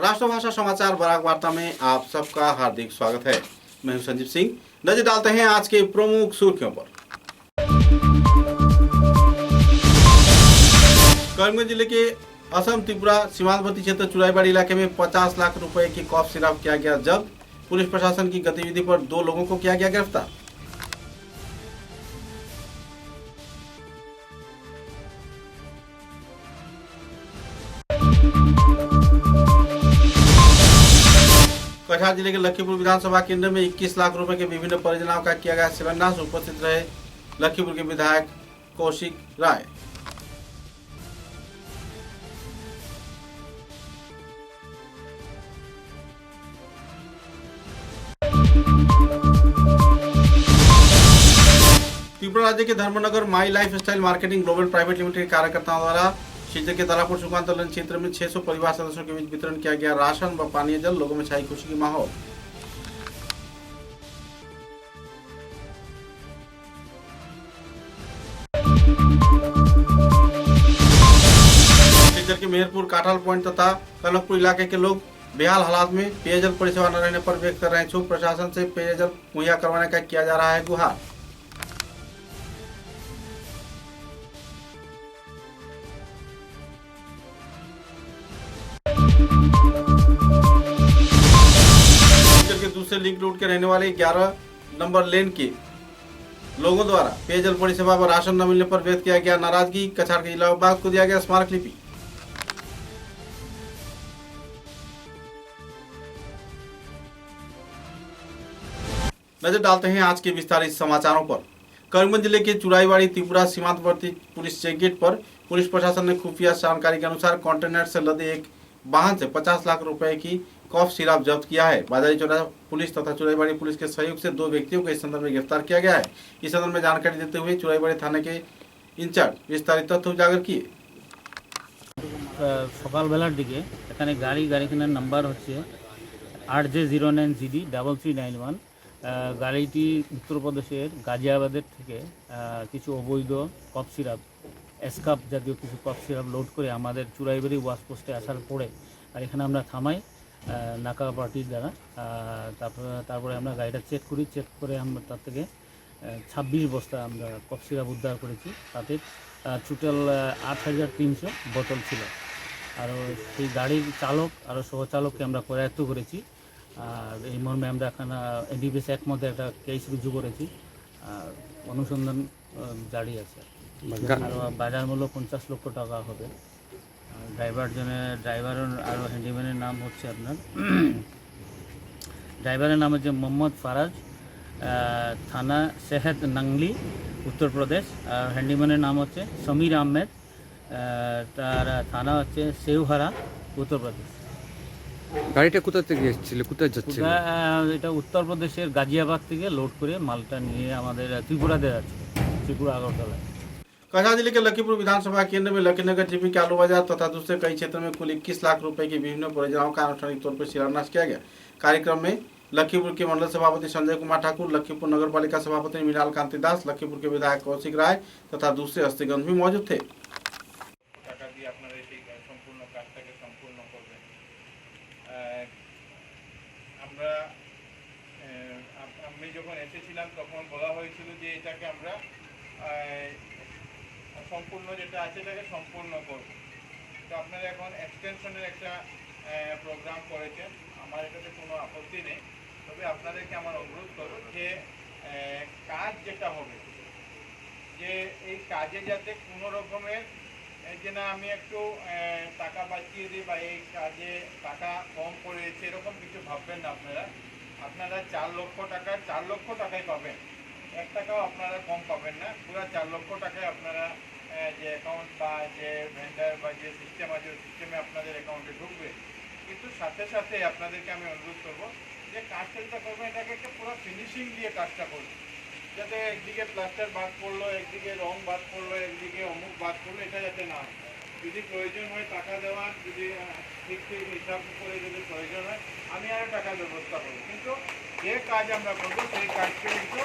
राष्ट्रभाषा समाचार बराक वार्ता में आप सबका हार्दिक स्वागत है। मैं हूं संजीव सिंह। नजर डालते हैं आज के प्रमुख सुर्खियों पर। करीमगंज जिले के असम त्रिपुरा सीमांतवर्ती क्षेत्र चुराईबाड़ी इलाके में 50 लाख रुपए की कॉफ सिरप किया गया जब्त। पुलिस प्रशासन की गतिविधि पर 2 लोगों को किया गया गिरफ्तार। कटिहार जिले के लखीपुर विधानसभा केंद्र में 21 लाख रुपए के विभिन्न परियोजनाओं का किया गया शिलान्यास। उपस्थित रहे लखीपुर के विधायक कौशिक राय। त्रिपुरा राज्य के Dharmanagar my lifestyle marketing global private limited के कार्यकर्ताओं द्वारा क्षेत्र के तालापुर सुकांतलन क्षेत्र में 600 परिवार सदस्यों के बीच वितरण किया गया राशन व पानीय जल। लोगों में छाई खुशी की माहौल। क्षेत्र के मेहरपुर काठाल पॉइंट तथा कनकपुर इलाके के लोग बेहाल हालात में पेयजल परिसेवा न रहने पर व्यक्त कर रहे हैं क्षोभ। प्रशासन से पेयजल मुहैया करवाने का किया जा रहा है गुहार। दूसरे लिंक रोड के रहने वाले 11 नंबर लेन के लोगों द्वारा पेयजल परिसेवा व राशन न मिलने पर व्यक्त किया गया नाराजगी। कछार के जिला विभाग को दिया गया स्मारक लिपि। नजर डालते हैं आज के विस्तारित समाचारों पर। करीमगंज जिले के चुराईबाड़ी त्रिपुरा सीमांतवर्ती पुलिस चेक गेट पर पुलिस प्रशासन ने खुफिया जानकारी के अनुसार कंटेनर से लदे एक वाहन से 50 लाख रुपए की कॉफ सिरप जब्त किया है। बाजारी चौराहा पुलिस तथा चुराईबाड़ी पुलिस के सहयोग से 2 व्यक्तियों को इस संदर्भ में गिरफ्तार किया गया है। इस संदर्भ में जानकारी देते हुए चुराईबाड़ी थाने के इंचार्ज विस्तारित तथ्य उजागर किए। सकाल बेलार दिके एखाने गाड़ीखानार नम्बर होच्छे RJ09GD3391। गाड़ीटी उत्तर प्रदेशेर गाजियाबादेर थेके किछु अवैध कफ सिरप एसकाप जातीय किछु कफ सिरप लोड करे आमादेर चुराईबाड़ी वाच पोस्टे आसार परे और एखाने आमरा थामाई नाका पार्टिर द्वारा। तारपरे आमरा गाड़ीटा चेक करी। चेक करे आमरा तार थेके 26 बस्ता आमरा कफ सिरप उद्धार करेছি। ताते টোটাল 8300 বোতল ছিল। আর সেই গাড়ির চালক আর সহচালককে আমরা করায়ত্ত করেছি। আর এই মর্মে আমরা এখন এনডিপিএস এক মধ্যে একটা কেস রুজু করেছি। আর অনুসন্ধান জারি আছে। আর বাজার মূল্য 50 লক্ষ টাকা হবে। ড্রাইভার আর হ্যান্ডিম্যানের নাম হচ্ছে আপনার ড্রাইভারের নাম হচ্ছে মোহাম্মদ ফারাজ, থানা সেহেদ নাংলি उत्तर प्रदेश। और हैंडीमैनर नाम होच्छे समीर आहमेद, तार थाना होच्छे सेवहारा उत्तर प्रदेश। गाड़ीटा कोथा थेके एसेछिलो कोथाय जाच्छिलो? এটা उत्तर प्रदेशेर गाजियाबाद থেকে লোড করে মালটা নিয়ে আমাদের ত্রিপুরাতে যাচ্ছে, ত্রিপুরা আগরতলা। कटिहार जिले के लखीपुर विधानसभा केंद्र में लकीनगर जीपी के आलू बाजार तथा दूसरे कई क्षेत्रों में कुल 21 लाख रुपए की विभिन्न परियोजनाओं का आनुষ্ঠাनिक तौर पर शिलान्यास किया गया। कार्यक्रम में लखीपुर के मंडल सभापति संजय कुमार ठाकुर, लखीपुर नगरपालिका सभापति मृणाल कांति दास, लखीपुर के विधायक कौशिक राय तथा दूसरे हस्तीगण भी मौजूद थे। সম্পূর্ণ যেটা আছে এটাকে সম্পূর্ণ করব। তো আপনারা এখন এক্সটেনশনের একটা প্রোগ্রাম করেছেন, আমার এটাতে কোনো আপত্তি নেই। তবে আপনাদেরকে আমার অনুরোধ করব যে কাজ যেটা হবে যে এই কাজে যাতে কোনো রকমের যে না আমি একটু টাকা বাঁচিয়ে দিই বা এই কাজে টাকা কম পড়েছে এরকম কিছু ভাববেন না। আপনারা 4 লক্ষ টাকাই পাবেন। 1 টাকাও আপনারা কম পাবেন না। পুরো 4 লক্ষ টাকায় আপনারা যে অ্যাকাউন্ট বা যে ভেন্ডার বা যে সিস্টেম আছে ওই সিস্টেমে আপনাদের অ্যাকাউন্টে ঢুকবে। কিন্তু সাথে সাথে আপনাদেরকে আমি অনুরোধ করবো যে কাজটা করবেন এটাকে একটা পুরো ফিনিশিং দিয়ে কাজটা করবেন, যাতে একদিকে প্লাস্টার বাদ পড়লো, একদিকে রং বাদ পড়লো, একদিকে অমুক বাদ পড়লো, এটা যাতে না হয়। যদি প্রয়োজন হয় টাকা দেওয়ার, যদি ঠিক হিসাব করে যদি প্রয়োজন হয় আমি আরও টাকার ব্যবস্থা করবো। কিন্তু যে কাজ আমরা করবো সেই কাজকে কিন্তু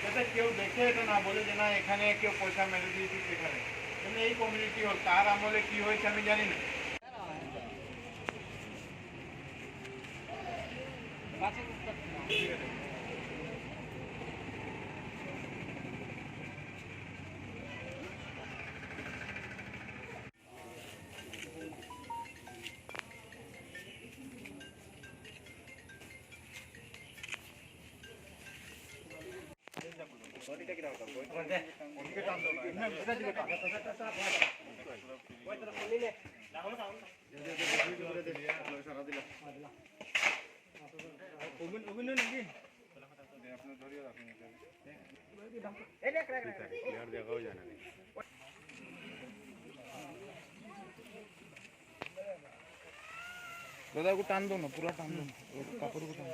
যাতে কেউ দেখে এটা না বলে যে না এখানে কেউ পয়সা মেরে দিয়েছি সেখানে। কিন্তু এই কমিউনিটি হল তার আমলে কী হয়েছে আমি জানি না। दादा को टान दो ना, पूरा टान दो ना, कापड़ को टान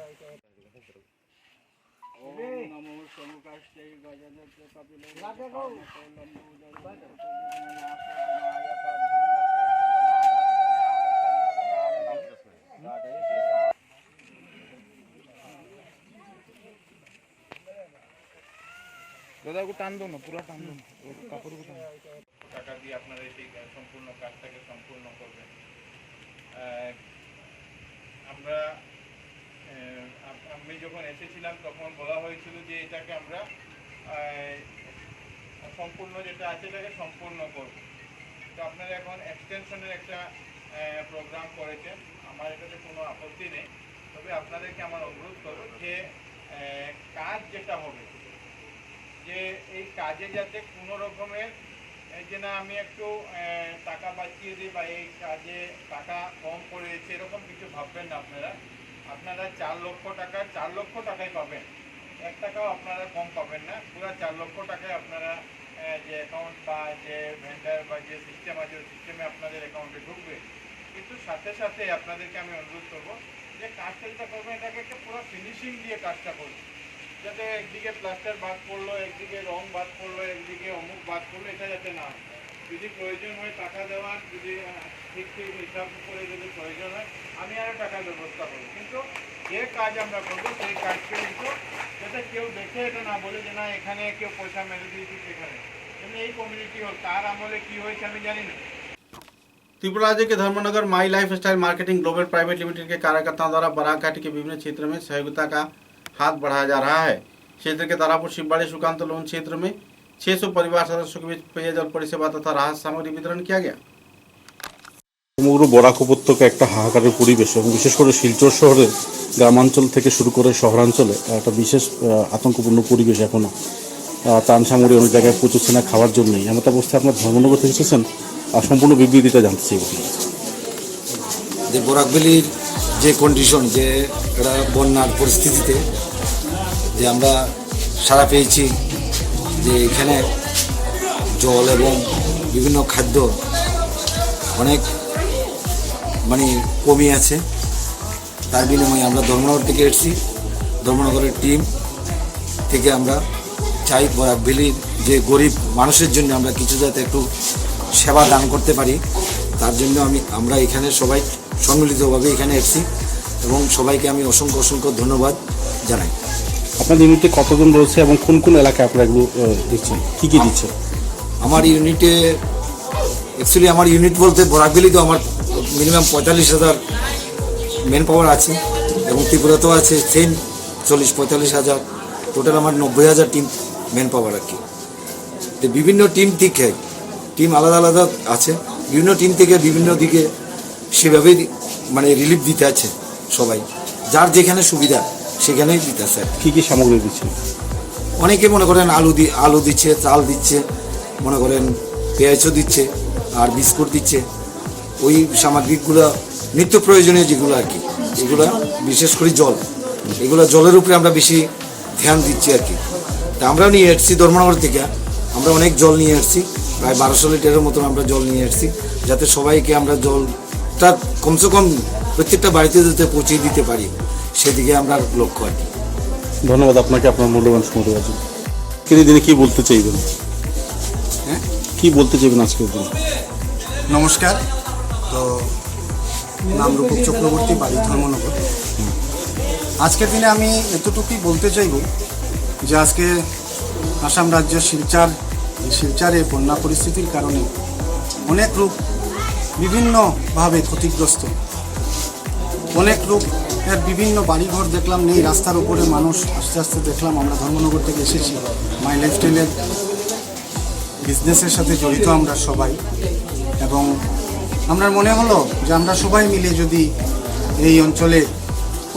দাদা को টান दो ना, पूरा टान दो ना, কাপড় को টান টাকা দিয়ে আপনারা এই সম্পূর্ণ কাজটাকে সম্পূর্ণ করবেন। আমরা আমি যখন এসেছিলাম তখন বলা হয়েছিল যে এটাকে আমরা সম্পূর্ণ যেটা আছে এটাকে সম্পূর্ণ করব। তো আপনারা এখন এক্সটেনশনের একটা প্রোগ্রাম করেছেন, আমার এটাতে কোনো আপত্তি নেই। তবে আপনাদেরকে আমার অনুরোধ করব যে কাজ যেটা হবে, যে এই কাজে যাতে কোনো রকমের যে না আমি একটু টাকা বাঁচিয়ে দিই বা এই কাজে টাকা কম পড়েছে এরকম কিছু ভাববেন না। আপনারা 4 লক্ষ টাকাই পাবেন, 1 টাকাও আপনারা কম পাবেন না। পুরো 4 লক্ষ টাকায় আপনারা যে অ্যাকাউন্ট বা যে ভেন্ডার বা যে সিস্টেম আছে ওই সিস্টেমে আপনাদের অ্যাকাউন্টে ঢুকবে। কিন্তু সাথে সাথে আপনাদেরকে আমি অনুরোধ করবো যে কাজটা যেটা করবেন এটাকে একটা পুরো ফিনিশিং দিয়ে কাজটা করবেন, যাতে একদিকে প্লাস্টার বাদ পড়লো, একদিকে রং বাদ পড়লো, একদিকে অমুক বাদ পড়লো, এটা যাতে না হয়। যদি প্রয়োজন হয় টাকা দেওয়ার, যদি ঠিক হিসাব করে যদি প্রয়োজন হয় আমি আরও টাকার ব্যবস্থা করব, কিন্তু যে কাজ আমরা করবো সেই কাজকে কিন্তু যাতে কেউ দেখে এটা না বলে যে না এখানে কেউ পয়সা মেরে দিয়েছি সেখানে। কিন্তু এই কমিউনিটি হল তার আমলে কি হয়েছে আমি জানি না। त्रिपुरा राज्य के Dharmanagar my lifestyle marketing global private limited के कार्यकर्ताओं द्वारा बराक घाटी के विभिन्न क्षेत्रों में सहयोगिता का हाथ बढ़ाया जा रहा है। क्षेत्र के तारापुर शिवबाड़ी सुकांत लोन क्षेत्र में 600 परिवार सदस्यों के बीच पेयजल परिसेवा तथा राहत सामग्री वितरण किया गया। সমগ্র বরাক উপত্যকা একটা হাহাকারের পরিবেশ এবং বিশেষ করে শিলচর শহরে গ্রামাঞ্চল থেকে শুরু করে শহরাঞ্চলে একটা বিশেষ আতঙ্কপূর্ণ পরিবেশ এখনও। ত্রাণ সামগ্রী অনেক জায়গায় পৌঁছচ্ছে না খাওয়ার জন্যই। এমন অবস্থায় আপনার ধর্মনগর থেকে এসেছেন, আর সম্পূর্ণ বিবৃতিটা জানতে চাই। যে বরাকভ্যালির যে কন্ডিশন, যে একটা বন্যার পরিস্থিতিতে যে আমরা সাড়া পেয়েছি যে এখানে জল এবং বিভিন্ন খাদ্য অনেক কমই আছে, তার বিনিময়ে আমরা ধর্মনগর থেকে এসেছি। ধর্মনগরের টিম থেকে আমরা চাই বরাকভ্যালির যে গরিব মানুষের জন্য আমরা কিছু যাতে একটু সেবা দান করতে পারি, তার জন্য আমরা এখানে সবাই সম্মিলিতভাবে এখানে এসেছি এবং সবাইকে আমি অসংখ্য ধন্যবাদ জানাই। আপনার ইউনিটে কতজন রয়েছে এবং কোন কোন এলাকায় আপনারা এগুলো দিচ্ছেন, কী কী দিচ্ছেন? আমার ইউনিটে অ্যাকচুয়ালি আমার ইউনিট বলতে বরাকভ্যালি তো আমার মিনিমাম 45,000 ম্যান পাওয়ার আছে এবং ত্রিপুরাতেও আছে সেম 40-45,000, টোটাল আমার 90,000 টিম ম্যান পাওয়ার আর কি। তো বিভিন্ন টিম আলাদা আছে, বিভিন্ন টিম থেকে বিভিন্ন দিকে সেভাবেই রিলিফ দিতে আছে সবাই, যার যেখানে সুবিধা সেখানেই দিতে আছে। কী কী সামগ্রী দিচ্ছেন? অনেকে মনে করেন আলু দিচ্ছে, চাল দিচ্ছে, মনে করেন পেঁয়াজও দিচ্ছে, আর বিস্কুট দিচ্ছে। ওই সামগ্রিকগুলো নিত্য প্রয়োজনীয় যেগুলো আর কি, এগুলো বিশেষ করে এগুলো জলের উপরে আমরা বেশি ধ্যান দিচ্ছি আর কি। তা আমরাও নিয়ে এসেছি ধর্মনগর থেকে, আমরা অনেক জল নিয়ে এসেছি, প্রায় 1200 লিটারের মতন আমরা জল নিয়ে এসেছি, যাতে সবাইকে আমরা জলটা কমসে কম প্রত্যেকটা বাড়িতে যাতে পৌঁছে দিতে পারি, সেদিকে আমরা লক্ষ্য আর কি। ধন্যবাদ আপনাকে আপনার মূল্যবান সময় দেওয়ার জন্য। আজকের দিনে কী বলতে চাইবেন? হ্যাঁ, কী বলতে চাইবেন আজকের দিনে? নমস্কার। তো নাম রূপক চক্রবর্তী, বাড়ি ধর্মনগর। আজকের দিনে আমি এতটুকুই বলতে চাইব যে আজকে আসাম রাজ্যের শিলচরে বন্যা পরিস্থিতির কারণে অনেক লোক বিভিন্নভাবে ক্ষতিগ্রস্ত, অনেক লোক এর বিভিন্ন বাড়িঘর দেখলাম নেই, রাস্তার উপরে মানুষ আস্তে আস্তে দেখলাম। আমরা ধর্মনগর থেকে এসেছি, মাই লাইফস্টাইলের বিজনেসের সাথে জড়িত আমরা সবাই, এবং আমরা মনে হলো যে আমরা সবাই মিলে যদি এই অঞ্চলে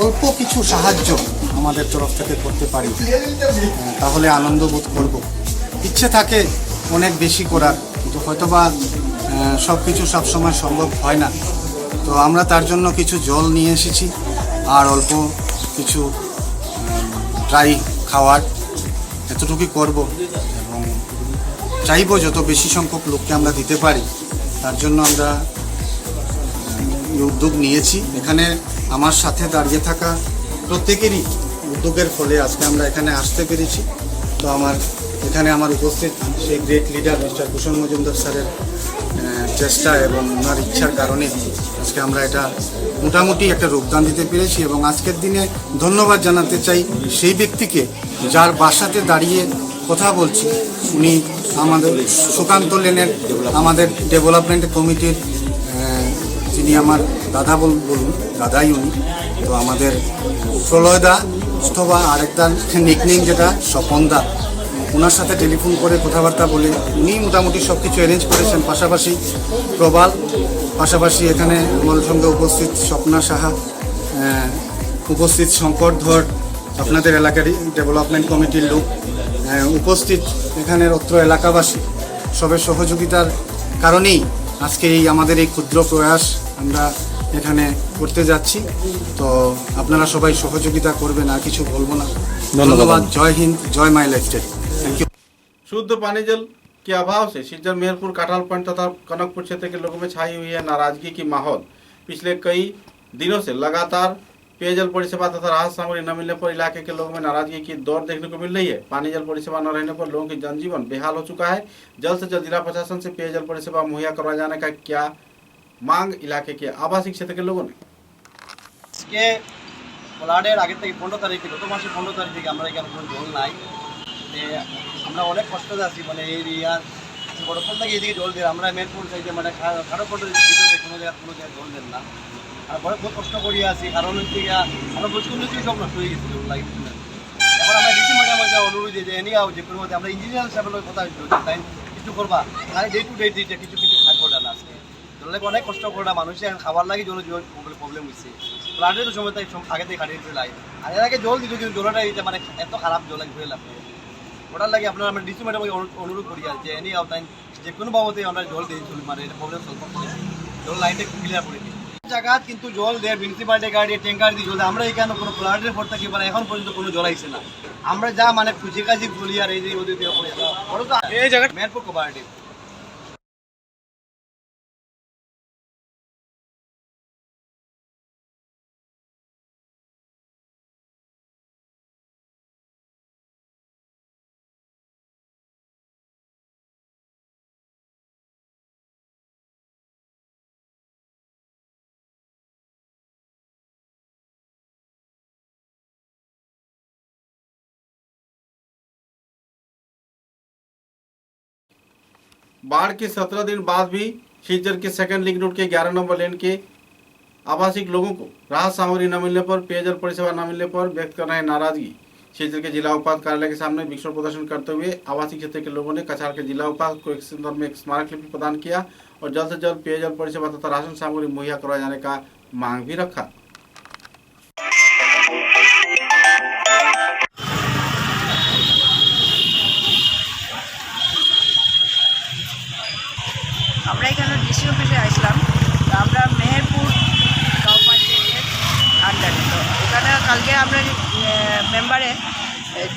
অল্প কিছু সাহায্য আমাদের তরফ থেকে করতে পারি তাহলে আনন্দ বোধ করব। ইচ্ছে থাকে অনেক বেশি করার, কিন্তু হয়তোবা সব কিছু সবসময় সম্ভব হয় না। তো আমরা তার জন্য কিছু জল নিয়ে এসেছি আর অল্প কিছু ড্রাই খাওয়ার, এতটুকুই করব এবং চাইবো যত বেশি সংখ্যক লোককে আমরা দিতে পারি। তার জন্য আমরা উদ্যোগ নিয়েছি। এখানে আমার সাথে দাঁড়িয়ে থাকা প্রত্যেকেরই উদ্যোগের ফলে আজকে আমরা এখানে আসতে পেরেছি। তো এখানে আমার উপস্থিত সেই গ্রেট লিডার মিস্টার ভূষণ মজুমদার স্যারের চেষ্টা এবং ওনার ইচ্ছার কারণে আজকে আমরা এটা মোটামুটি একটা রূপদান দিতে পেরেছি। এবং আজকের দিনে ধন্যবাদ জানাতে চাই সেই ব্যক্তিকে যার বাসাতে দাঁড়িয়ে কথা বলছি। উনি আমাদের সুকান্ত লেনের আমাদের ডেভেলপমেন্ট কমিটির যিনি আমার দাদা বলুন, দাদাই উনি। তো আমাদের প্রলয়দা অথবা আরেকটা নিকনেম যেটা স্বপনদা, ওনার সাথে টেলিফোন করে কথাবার্তা বলে উনি মোটামুটি সব কিছু অ্যারেঞ্জ করেছেন। পাশাপাশি প্রবাল, পাশাপাশি এখানে আমার সঙ্গে উপস্থিত স্বপ্না সাহা, উপস্থিত শঙ্কর ধর, আপনাদের এলাকারই ডেভেলপমেন্ট কমিটির লোক উপস্থিত, এখানের অত্র এলাকাবাসী সবের সহযোগিতার কারণেই আজকে আমাদের এই ক্ষুদ্র প্রয়াস আমরা এখানে করতে যাচ্ছি। তো আপনারা সবাই সহযোগিতা করবেন, আর কিছু বলবো না। ধন্যবাদ। জয় হিন্দ, জয় মাই লাইফস্টাইল। Thank you. शुद्ध पानी जल के अभाव से सिज्जर, मेहरपुर, काठाल पॉइंट तथा कनकपुर क्षेत्र के लोगों में छाई हुई है नाराजगी की माहौल। पिछले कई दिनों से लगातार पेयजल परिसेवा तथा राहत सामग्री न मिलने पर इलाके के लोगों में नाराजगी की दौर देखने को मिल रही है। पानी जल परिसेवा न रहने पर लोगों की जनजीवन बेहाल हो चुका है। जल्द से जल्द जिला प्रशासन से पेयजल परिसेवा मुहैया करवाए जाने का क्या मांग इलाके के आवासीय क्षेत्र के लोगों ने। আজকে ফ্লাডের আগে থেকে 15 তারিখ থেকে, গত মাসের 15 তারিখ থেকে আমরা এখানে কোনো জল নাই। আমরা অনেক কষ্টতে আছি, মানে এই এরিয়ার বড়পল থেকে এইদিকে জল দেয়, আমরা মেনপুর সাইডে মানে খারাপ পটের ভিতরে কোনো জায়গায় জল দেন না। আর বহুত কষ্ট করিয়ে আছি, কারণ হচ্ছে আমরা বসকুল সব নষ্ট হয়ে গেছি জল লাগে। এখন আমরা ডিসি ম্যাডামকে অনুরোধ যে এনে যে কোনো মধ্যে আমরা ইঞ্জিনিয়ার সাহেবের কথা তাই কিছু করবা, তাহলে ডে টু ডে দিতে কিছু থাকবো না। আজকে জল লাগে অনেক কষ্ট করে মানুষের এখন খাবার লাগে, জল প্রবলেম হয়েছে। ফ্লাডের সময় তাই আগে থেকে কাটিয়ে দিতে লাগে, আর এর আগে জল দিত কিন্তু জলটা দিতে মানে এত খারাপ জল ঘুরে লাগবে। ওটার লাগে আপনারা আমরা ডিসি ম্যাডামকে অনুরোধ করি যে এনে তাই যে কোনো বাবদে আমরা জল দিয়ে চলি, মানে এটা প্রবলেম সলভ করতে জল লাইনটা ক্লিয়ার করে দিই। জায়গা কিন্তু জল দেয় মিউনিসিপালিটি গাড়ি ট্যাঙ্কার দিয়ে জল দেয়। আমরা এখানে কোনো ফ্লাডের পর থাকি মানে এখন পর্যন্ত কোনো জল আইছে না। আমরা যা মানে খুঁজে কাজে চলি আর এই যে ওদের এই জায়গা মেহেরপুর কোপারেটিভ। बाढ़ के 17 दिन बाद भी सिज्जर के सेकंड लिंक रोड के 11 नंबर लेन के आवासिक लोगों को राहत सामग्री न मिलने पर, पेयजल परिसेवा न मिलने पर व्यक्त कर रहे हैं नाराजगी। सिज्जर के जिला उपायुक्त कार्यालय के सामने विक्षोभ प्रदर्शन करते हुए आवासीय क्षेत्र के लोगों ने कछार के जिला उपायुक्त को एक संदर्भ में एक स्मारक लिपि प्रदान किया और जल्द से जल्द पेयजल परिसेवा तथा राशन सामग्री मुहैया करवाए जाने का मांग भी रखा। আমরা এখানে ডিসি অফিসে আসলাম। তো আমরা মেহেরপুর গাঁও পঞ্চায়েতের আন্ডারে, তো এখানে কালকে আমরা মেম্বারে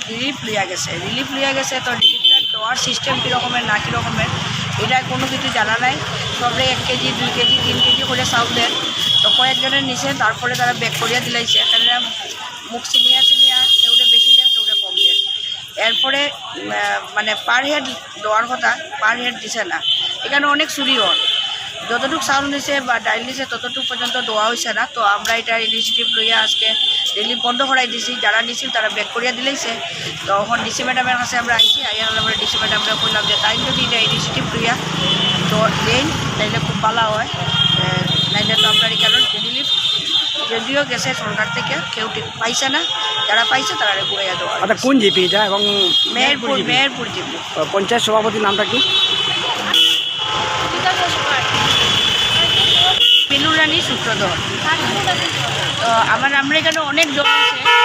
রিলিফ লিয়া গেছে। তো রিলিফটা দেওয়ার সিস্টেম কীরকমের না কীরকমের এটা কোনো কিছু জানা নাই। সবরে 1 কেজি 2 কেজি 3 কেজি করে চাউল দেন। তো কয়েকজনের নিচে তারপরে তারা ব্যাক করিয়া দিলাইছে। এখানে মুখ চিনিয়া কেউটা বেশি দেন কেউটা কম দেন। এরপরে মানে পার হেড দেওয়ার কথা, পার হেড দিছে না। এখানে অনেক চুরি হয়, যতটুকু চাউল নিছে বা ডাইল নিছে ততটুকু পর্যন্ত দেওয়া হয়েছে না। তো আমরা এটা ইনিশিয়েটিভ লইয়া আজকে রিলিফ বন্ধ করাই দিছি। যারা নিছিল তারা ব্যাক করিয়া দিলাইছে। তো এখন ডিসি ম্যাডামের কাছে আমরা আইছি, আমরা ডিসি ম্যাডামকে বললাম যে তাই যদি এটা ইনিশিয়েটিভ লইয়া তো দেন তাইলে খুব ভালো হয়, নাইলে তো আপনার এখানে রিলিফ যদিও গেছে সরকার থেকে কেউ ঠিক পাইছে না, যারা পাইছে তারা ঘুরাইয়া দেওয়া আচ্ছা, কোন জিপি এটা এবং মেহেরপুর জিপি। পঞ্চায়েত সভাপতির নামটা কি? মিনুর রানী সূত্রধর। তো আমরা এখানে অনেক জল হয়েছে,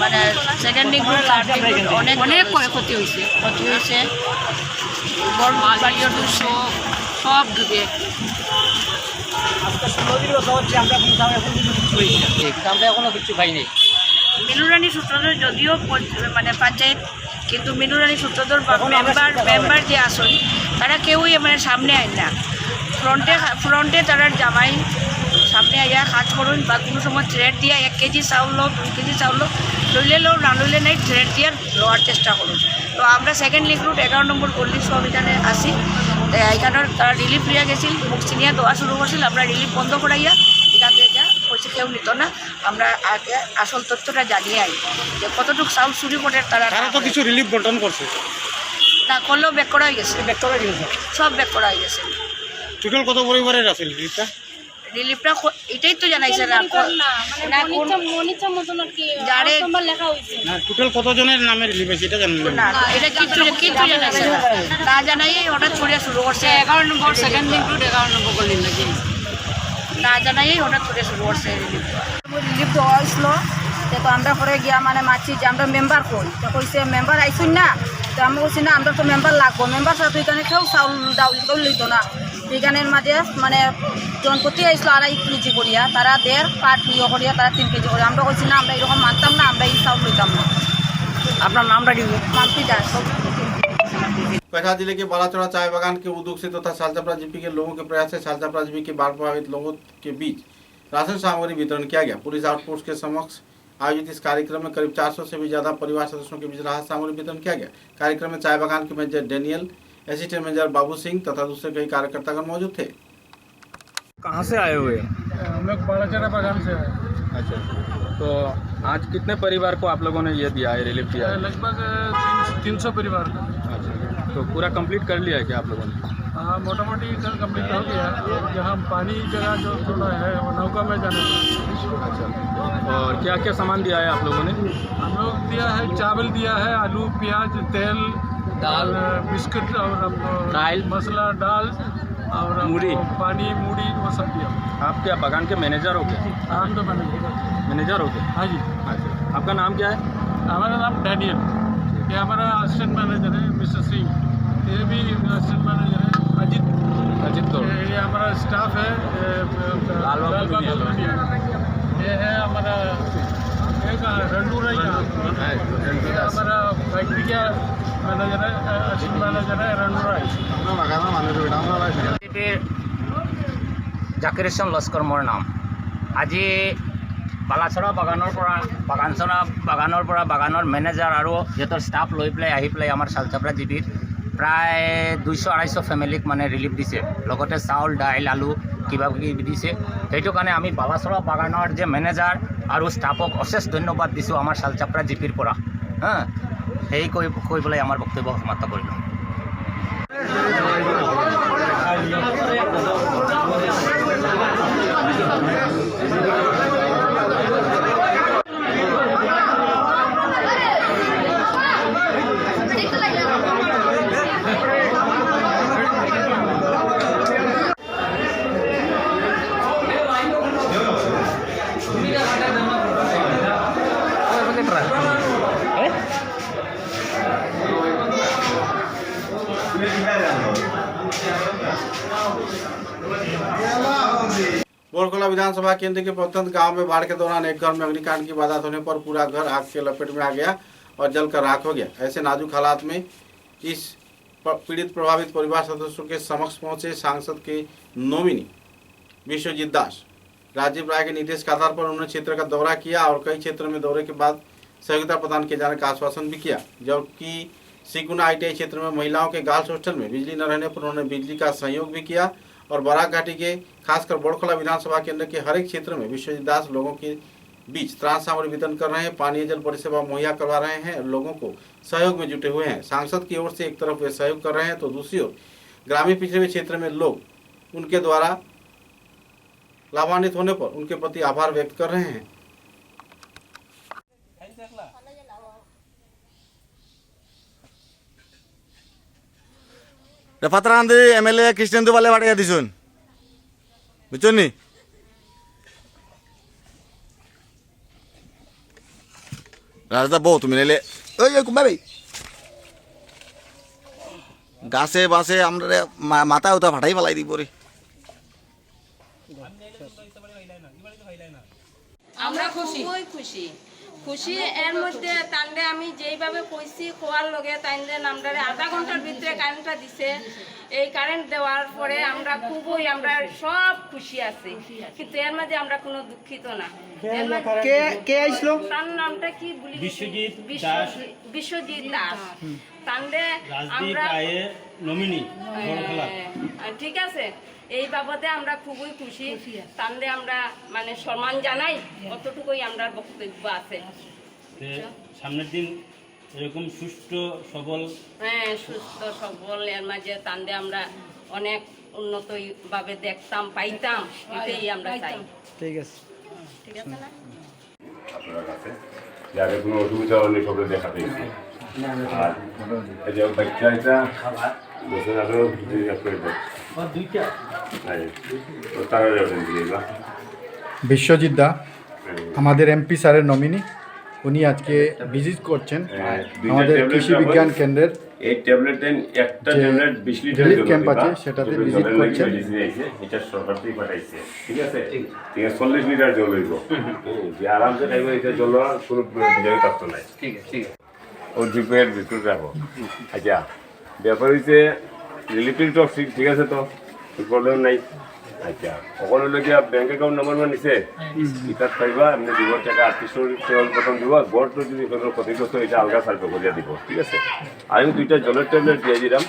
মানে সেকেন্ড ডিগ্রি অনেক ক্ষতি হয়েছে সব ডুবে। আমরা এখনো কিছু পাইনি। মিনুরানী সূত্রধর যদিও মানে পঞ্চায়েত, কিন্তু মিনুরানী সূত্রধর মেম্বার যে আসন তারা কেউই মানে সামনে আয় না। ফ্রন্টে তারা জামাই সামনে আইয়া কাজ করুন, বা কোনো সময় থ্রেড দিয়া 1 কেজি চাউল 2 কেজি চাউল লইলে লো, না লইলে নাই, থ্রেড দিয়ে লওয়ার চেষ্টা করুন। তো আমরা সেকেন্ড লিঙ্ক রুট 11 নম্বর গল্লি অভিযানে আসি। এখানের তারা রিলিফ লিয়া গেছিল, মুখ চিনিয়া দেওয়া শুরু করছিল। আমরা রিলিফ বন্ধ করাইয়া এখান থেকে পয়সা কেউ নিত না। আমরা আগে আসল তথ্যটা জানিয়ে আই যে কতটুকু চাউল চুরি করে তারা তো কিছু রিলিফ বন্টন করছে না করলেও ব্যাক করা হয়ে গেছে, সব ব্যাক করা হয়ে গেছে। টোটাল কত পরিবারের আছে রিলিফটা? রিলিফটা এটাই তো জানাইছে না, টোটাল কতজনের নামে রিলিফ আছে এটা জানেন না, এটা কিচ্ছু জানাইছে না। না জানাই হঠাৎ ছড়িয়ে শুরু করছে 11 নম্বর সেকেন্ড লিঙ্ক রুট 11 নম্বর গলি নাকি, না জানাই হঠাৎ ছড়িয়ে শুরু করছে রিলিফ দেওয়া হয়েছিল। তো আমরা পরে গিয়া মানে মারছি যে আমরা মেম্বার কই, তো কইছে মেম্বার আইসুন না। তো আমি বলছি না, আমরা তো মেম্বার লাগবো, মেম্বার ছাড়া তো এখানে কেউ চাউল ডাউল কেউ লইতো না। এখানের মাঝে মানে জনপতি আইসলো 2.5 কেজি করিয়া, তারা 1.5 পাট ইয়ে করিয়া তারা 3 কেজি করিয়া। আমরা বলছি না, আমরা এরকম মানতাম না, আমরা এই চাউল লইতাম না। আপনার নামটা কি? মানতি দাস। कठुआ जिले के बालाचौड़ा चाय बागान के उद्योग से तथा सालचापड़ा जीपी के लोगों के प्रयास से सालचापड़ा जीपी के बाढ़ प्रभावित लोगों के बीच राशन सामग्री वितरण किया गया। पुलिस आउटपोस्ट के समक्ष आयोजित इस कार्यक्रम में करीब 400 से भी ज्यादा परिवार सदस्यों के बीच राहत सामग्री वितरण किया गया। कार्यक्रम में चाय बागान के manager Daniel, assistant manager Babu Singh तथा दूसरे कई कार्यकर्तागण मौजूद थे। कहाँ से आए हुए? हम लोग बालाचौड़ा बागान से आए। अच्छा, तो आज कितने परिवार को आप लोगों ने ये दिया है, रिलीफ दिया है? लगभग 300 परिवार का। अच्छा, तो पूरा कंप्लीट कर लिया है क्या आप लोगों ने? हाँ, मोटा मोटी कल कंप्लीट हो गया। जहाँ पानी जगह जो थोड़ा है वो नौका में जाना है। अच्छा, और क्या क्या सामान दिया है आप लोगों ने? हम लोग दिया है, चावल दिया है, आलू प्याज तेल दाल बिस्किट और दाल मसाला दाल और मूढ़ी पानी मूढ़ी वो सब दिया। आप क्या बागान के मैनेजर हो क्या? हम तो मैनेजर हो क्या? हाँ जी। अच्छा, आपका नाम क्या है? हमारा नाम डैनियल, ये हमारा असिस्टेंट मैनेजर है मिस्टर सिंह, ये भी असिस्टेंट मैनेजर है अजित तो ये हमारा स्टाफ है लाल बाबू, ये है हमारा रंडू राइया, हमारा फैक्ट्री का मैनेजर है, असिस्टेंट मैनेजर है रंडू राय। জাকিৰ হোসেন লস্কৰ মোৰ নাম। আজি বালাচৰা বাগানৰ পৰা বাগানৰ মেনেজাৰ আৰু সিহঁতৰ ষ্টাফ লৈ পেলাই আহি পেলাই আমাৰ চালচাপৰা জিবিত প্ৰায় 200-250 ফেমিলিক মানে ৰিলিফ দিছে, লগতে চাউল দাইল আলু কিবা কিবি দিছে। সেইটো কাৰণে আমি বালাচৰা বাগানৰ যে মেনেজাৰ আৰু ষ্টাফক অশেষ ধন্যবাদ দিছোঁ আমাৰ চালচাপৰা জিপিৰ পৰা। সেই কৈ পেলাই আমাৰ বক্তব্য সমাপ্ত কৰিলোঁ। बोरकोला विधानसभा केंद्र के प्रत्यंत गांव में बाढ़ के दौरान एक घर में अग्निकांड की वारदात होने पर पूरा घर आग के लपेट में आ गया और जलकर राख हो गया। ऐसे नाजुक हालात में इस पीड़ित प्रभावित परिवार सदस्यों के समक्ष पहुंचे सांसद के नोमिनी विश्वजीत दास। राजीव राय के निर्देश के आधार पर उन्होंने क्षेत्र का दौरा किया और कई क्षेत्रों में दौरे के बाद सहयोगिता प्रदान किए जाने का आश्वासन भी किया। जबकि सिकुना ITI क्षेत्र में महिलाओं के गर्ल्स हॉस्टल में बिजली न रहने पर उन्होंने बिजली का सहयोग भी किया और बराक घाटी के खासकर बोरकोला विधानसभा केंद्र के हर एक क्षेत्र में विश्वजीत दास लोगों के बीच त्राण सामग्री वितरण कर रहे हैं, पानीय जल परिसेवा मुहैया करवा रहे हैं और लोगों को सहयोग में जुटे हुए हैं। सांसद की ओर से एक तरफ वे सहयोग कर रहे हैं तो दूसरी ओर ग्रामीण पिछड़े हुए क्षेत्र में लोग उनके द्वारा लाभान्वित होने पर उनके प्रति आभार व्यक्त कर रहे हैं। ফাতরান্দি এমএলএ কৃষ্ণেন্দু বালে বাড়িয়ে দিছুন বুঝছেন নি রাজদা বউ তুমি নিলে ওই কুম্বা ভাই গাছে বাসে আমরা মাথা উঠা ফাটাই ফেলাই দিব রে আমরা খুবই খুশি খুশি এর মধ্যে তান্ডে আমি যেইভাবে কইছি খোয়ার লগে তাইন্ডে নামডারে আধা ঘন্টার ভিতরে কারেন্টটা দিছে এই কারেন্ট দেওয়ার পরে আমরা খুবই আমরা সব খুশি আছি কিন্তু এর মাঝে আমরা কোনো দুঃখিত না কে আইছিল তার নামটা কি বলি বিশ্বজিৎ দাস তান্ডে আমরা নমিনি ঠিক আছে এই বাবদে আমরা খুবই খুশি তান্ডে আমরা মানে সম্মান জানাই কতটুকুই আমরা বক্তব্য আছে সামনের দিন এরকম সুষ্ঠু সবল সুস্থ সবল এর মাঝে তান্ডে আমরা অনেক উন্নতভাবে দেখতাম পাইতাম এটাই আমরা চাই ঠিক আছে না আপনার কাছে যাদের কোনো অসুবিধা হলে সবটা দেখা পেয়েছি আর এই যে বাচ্চাটা বছর আগেও বিশ্বজিৎ দা আমাদের এমপি স্যারের নমিনি উনি আজকে ভিজিট করছেন আমাদের কৃষি বিজ্ঞান কেন্দ্রের এই ট্যাবলেট একটা ট্যাবলেট 20 লিটার রিলিফ ক্যাম্প আছে সেটাতে ভিজিট করছেন এটা সরকার থেকে পাঠাইছে ঠিক আছে ঠিক আছে 40 লিটার জল হইব যে আরামসে খাইব এটা জল কোনো বিজয় থাকতো নাই ঠিক আছে ও জিপের ভিতর রাখো আচ্ছা ব্যাপার হইছে রিলিফিং টক ঠিক আছে তো প্রবলেম নাই আচ্ছা ওখানে লোক ব্যাংক অ্যাকাউন্ট নাম্বার নিছে কিতাব পাইবা আপনি দিব টাকা 38 প্রথম দিব গড় তো যদি কোনো ক্ষতিগ্রস্ত এটা আলগা সার্ভে করিয়া দিব ঠিক আছে আমি দুইটা জলের ট্যাবলেট দিয়ে দিলাম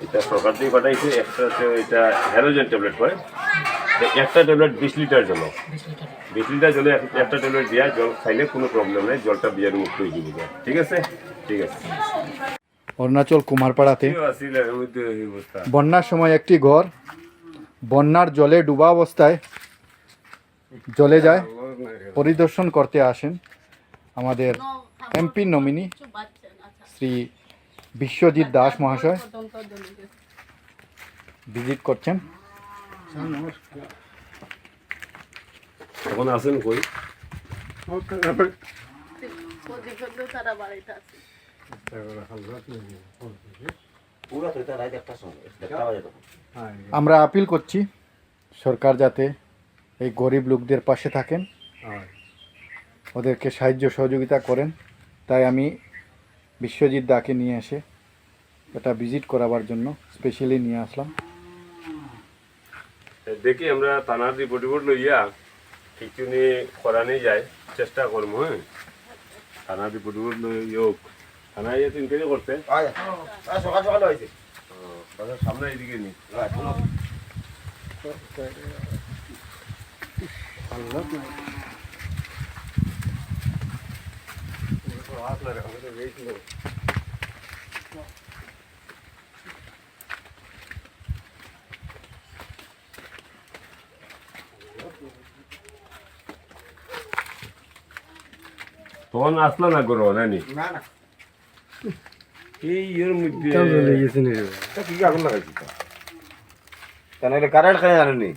এটা সরকার থেকে পাঠাইছে একটা এটা হ্যালোজেন ট্যাবলেট হয় একটা ট্যাবলেট 20 লিটার জল 20 লিটার জলে একটা ট্যাবলেট দিয়া জল খাইলে কোনো প্রবলেম নেই জলটা বিয়ার মুক্ত হয়ে যাবে ঠিক আছে ঠিক আছে অরুণাচল কুমারপাড়াতে বন্যার সময় একটি ঘর বন্যার জলে ডুবা অবস্থায় চলে যায় পরিদর্শন করতে আসেন আমাদের এমপি নমিনি শ্রী বিশ্বজিৎ দাস মহাশয় ভিজিট করছেন এখন আসেন কই আমরা আপিল করছি সরকার যাতে এই গরিব লোকদের পাশে থাকেন ওদেরকে সাহায্য সহযোগিতা করেন তাই আমি বিশ্বজিৎ দাকে নিয়ে এসে এটা ভিজিট করাবার জন্য স্পেশালি নিয়ে আসলাম দেখি আমরা থানার রিপোর্ট লইয়া কিছু নিয়ে করা নিয়ে যায় চেষ্টা করবো হ্যাঁ থানার রিপোর্ট লইয়োক থানায় ইয়ে তিন কেজি করতে সকাল সকাল হয়েছে সামনে এদিকে নি তখন আসলো না করো নানি না না এই এর মধ্যে কি আগুন লাগাইছি কেন কারেন্ট খাই জানেনি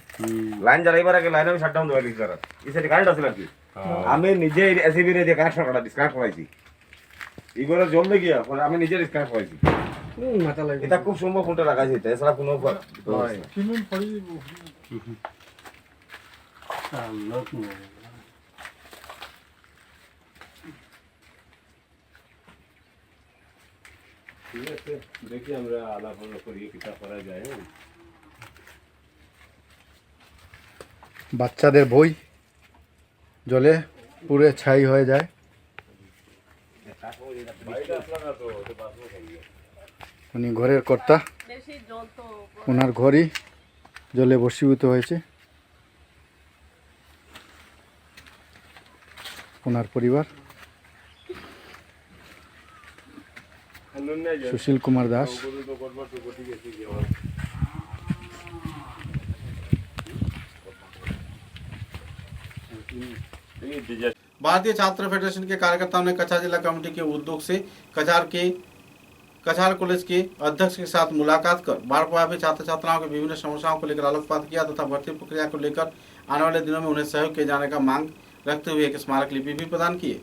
লাইন জ্বালাইবার আগে লাইন আমি শাটডাউন দেওয়া দিচ্ছি তারা এই সাইডে কারেন্ট আছে নাকি আমি নিজে এসিবি রে দিয়ে কানেকশন কাটা ডিসকানেক্ট করাইছি এগুলো জল দিয়ে গিয়া আমি নিজে ডিসকানেক্ট করাইছি এটা খুব সম্ভব ফোনটা রাখাইছি এছাড়া কোনো ঠিক আছে দেখি আমরা আলাপ করি কিতা করা যায় বাচ্চাদের বই জলে পুরো ছাই হয়ে যায় উনি ঘরের কর্তা ওনার ঘরই জলে বশীভূত হয়েছে ওনার পরিবার সুশীল কুমার দাস ये डिजास्टर भारतीय छात्र फेडरेशन के कार्यकर्ताओं ने कछार जिला कमेटी के उद्योग से कछार कॉलेज के अध्यक्ष के साथ मुलाकात कर बाढ़ प्रभावित छात्र छात्राओं की विभिन्न समस्याओं को लेकर आलोकपात किया तथा भर्ती प्रक्रिया को लेकर आने वाले दिनों में उन्हें सहयोग किए जाने का मांग रखते हुए एक स्मारक लिपि भी प्रदान किए।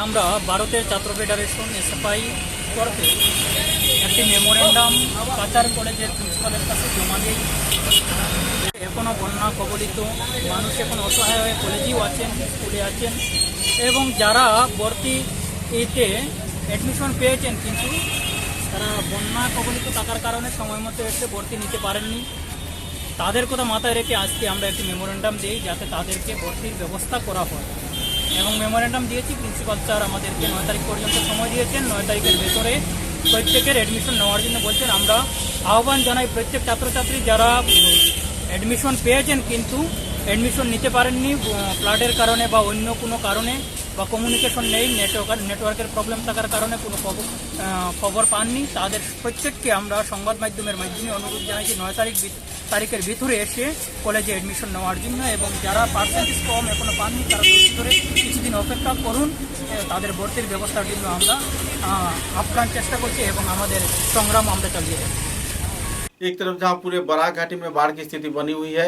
আমরা ভারতের ছাত্র ফেডারেশন এসএফআই তরফে একটি মেমোরেন্ডাম কাছার কলেজের প্রিন্সিপালের কাছে জমা দিই। এখনও বন্যা কবলিত মানুষ এখন অসহায় হয়ে কলেজেও আছেন, স্কুলে আছেন এবং যারা ভর্তি এতে অ্যাডমিশন পেয়েছেন কিন্তু তারা বন্যা কবলিত থাকার কারণে সময় মতো এসে ভর্তি নিতে পারেননি। তাদের কথা মাথায় রেখে আজকে আমরা একটি মেমোরেন্ডাম দিই যাতে তাদেরকে ভর্তির ব্যবস্থা করা হয় এবং মেমোরেন্ডাম দিয়েছি। প্রিন্সিপাল স্যার আমাদেরকে 9 তারিখ পর্যন্ত সময় দিয়েছেন। 9 তারিখের ভেতরে প্রত্যেকের অ্যাডমিশন নেওয়ার জন্য বলছেন। আমরা আহ্বান জানাই প্রত্যেক ছাত্রছাত্রী যারা অ্যাডমিশন পেয়েছেন কিন্তু অ্যাডমিশন নিতে পারেননি ফ্লাডের কারণে বা অন্য কোনো কারণে বা কমিউনিকেশন নেই, নেটওয়ার্কের প্রবলেম থাকার কারণে কোনো খবর পাননি, তাদের প্রত্যেককে আমরা সংবাদ মাধ্যমের মাধ্যমে অনুরোধ জানাইছি 9 তারিখের ভিতরে এসে কলেজে অ্যাডমিশন নেওয়ার জন্য এবং যারা পার্সেন্টেজ কম এখনও পাননি তারা ভিতরে কিছুদিন অপেক্ষা করুন। তাদের ভর্তির ব্যবস্থার জন্য আমরা আপ্রাণ চেষ্টা করছি এবং আমাদের সংগ্রাম আমরা চালিয়ে যাচ্ছি। एक तरफ जहां पूरे बराक घाटी में बाढ़ की स्थिति बनी हुई है,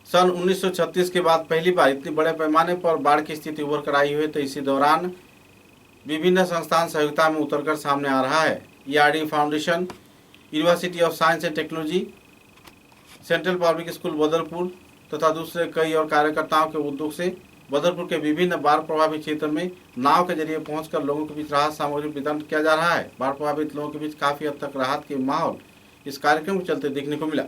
सन 1936 के बाद पहली बार इतनी बड़े पैमाने पर बाढ़ की स्थिति उभर कर आई हुई, तो इसी दौरान विभिन्न संस्थान सहयोगिता में उतरकर सामने आ रहा है। ERD foundation, university of science and technology, central public school Badarpur तथा दूसरे कई और कार्यकर्ताओं के उद्योग से बदरपुर के विभिन्न बाढ़ प्रभावित क्षेत्र में नाव के जरिए पहुंचकर लोगों के बीच राहत सामग्री वितरण किया जा रहा है। बाढ़ प्रभावित लोगों के बीच काफी हद तक राहत के माहौल इस कार्यक्रम के चलते देखने को मिला।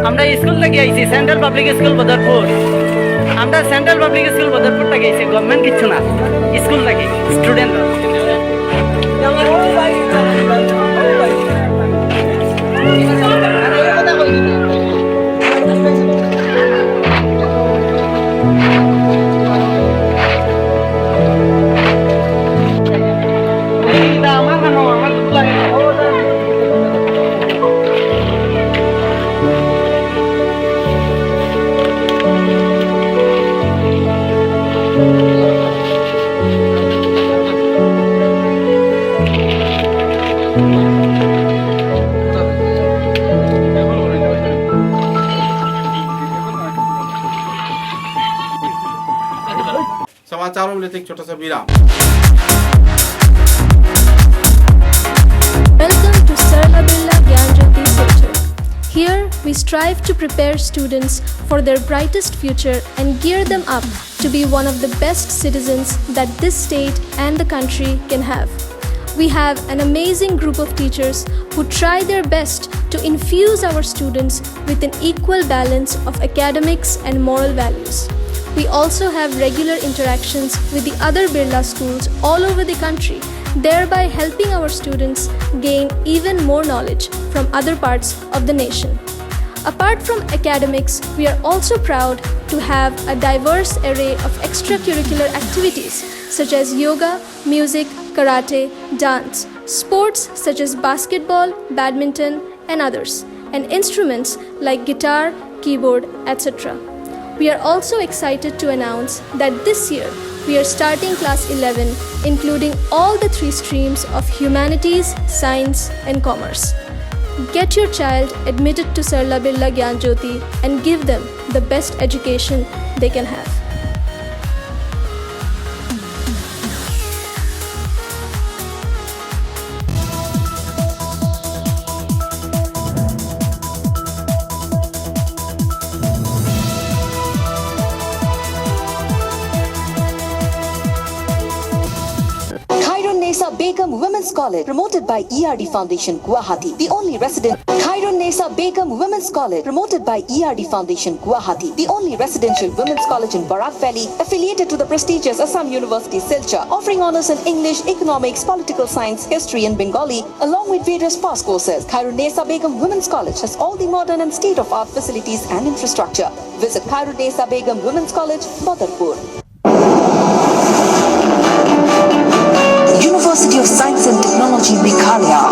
আমরা স্কুল থেকে আইছি সেন্ট্রাল পাবলিক স্কুল বদরপুর। আমরা সেন্ট্রাল পাবলিক স্কুল বদরপুর থেকে আইছি, গভর্নমেন্ট কিছু না, স্কুল থেকে স্টুডেন্ট। समाचारों में लेते एक छोटा सा विराम। Welcome to Sarla Birla Gyan Jyoti Center. Here we strive to prepare students for their brightest future and gear them up to be one of the best citizens that this state and the country can have. We have an amazing group of teachers who try their best to infuse our students with an equal balance of academics and moral values. We also have regular interactions with the other Birla schools all over the country, thereby helping our students gain even more knowledge from other parts of the nation. Apart from academics, we are also proud to have a diverse array of extracurricular activities such as yoga, music, karate, dance, sports such as basketball, badminton, and others, and instruments like guitar, keyboard, etc. We are also excited to announce that this year we are starting class 11, including all the 3 streams of humanities, science, and commerce. Get your child admitted to Sarla Birla Gyan Jyoti and give them the best education they can have. Khairun-Nisa Begum Women's College, promoted by ERD Foundation, Guwahati, the only Khairun-Nisa Begum Women's College, promoted by ERD Foundation, Guwahati, the only residential women's college in Barak Valley, affiliated to the prestigious Assam University, Silchar, offering honors in English, economics, political science, history, and Bengali, along with various past courses. Khairun-Nisa Begum Women's College has all the modern and state-of-art facilities and infrastructure. Visit Khairun-Nisa Begum Women's College, Badarpur. University of Science and Technology, Meghalaya.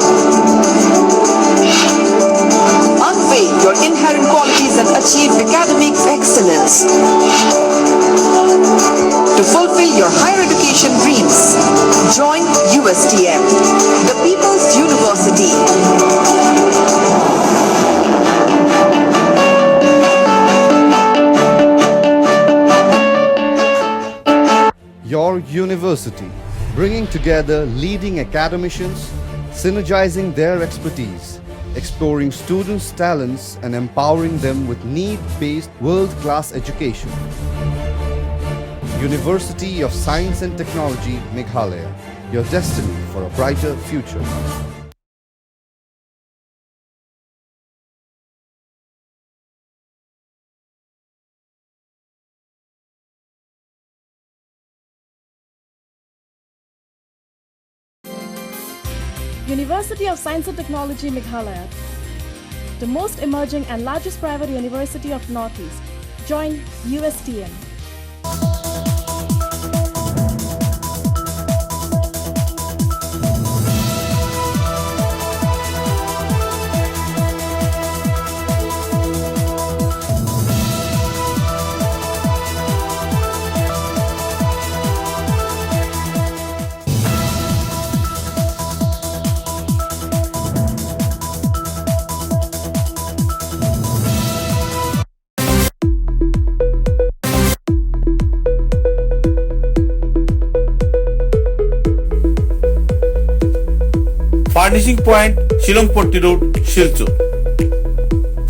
Unveil your inherent qualities and achieve academic excellence. To fulfill your higher education dreams, join USTM, the People's University. Your university, bringing together leading academicians, synergizing their expertise, exploring students' talents and empowering them with need-based world-class education. University of Science and Technology, Meghalaya, your destiny for a brighter future. University of Science and Technology, Meghalaya, the most emerging and largest private university of Northeast. Join USTM. Furnishing point Shillongpatti road Silchar.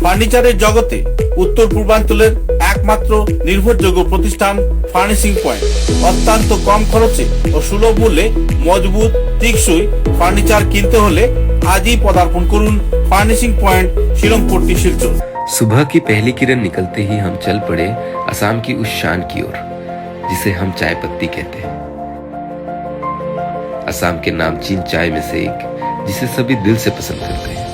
ফার্নিচারের জগতে উত্তর পূর্বাঞ্চলের একমাত্র নির্ভরযোগ্য প্রতিষ্ঠান furnishing point. অত্যন্ত কম খরচে ও সুলভ মূল্যে মজবুত টেকসই ফার্নিচার কিনতে হলে আজই পদার্পণ করুন ফার্নিশিং পয়েন্ট শিলংপট্টি শিলচর। सुबह की पहली किरण निकलते ही हम चल पड़े असम की उस शान की ओर जिसे हम चाय पत्ती कहते हैं। असम के नामचीन चाय में से एक जिसे सभी दिल से पसंद करते हैं।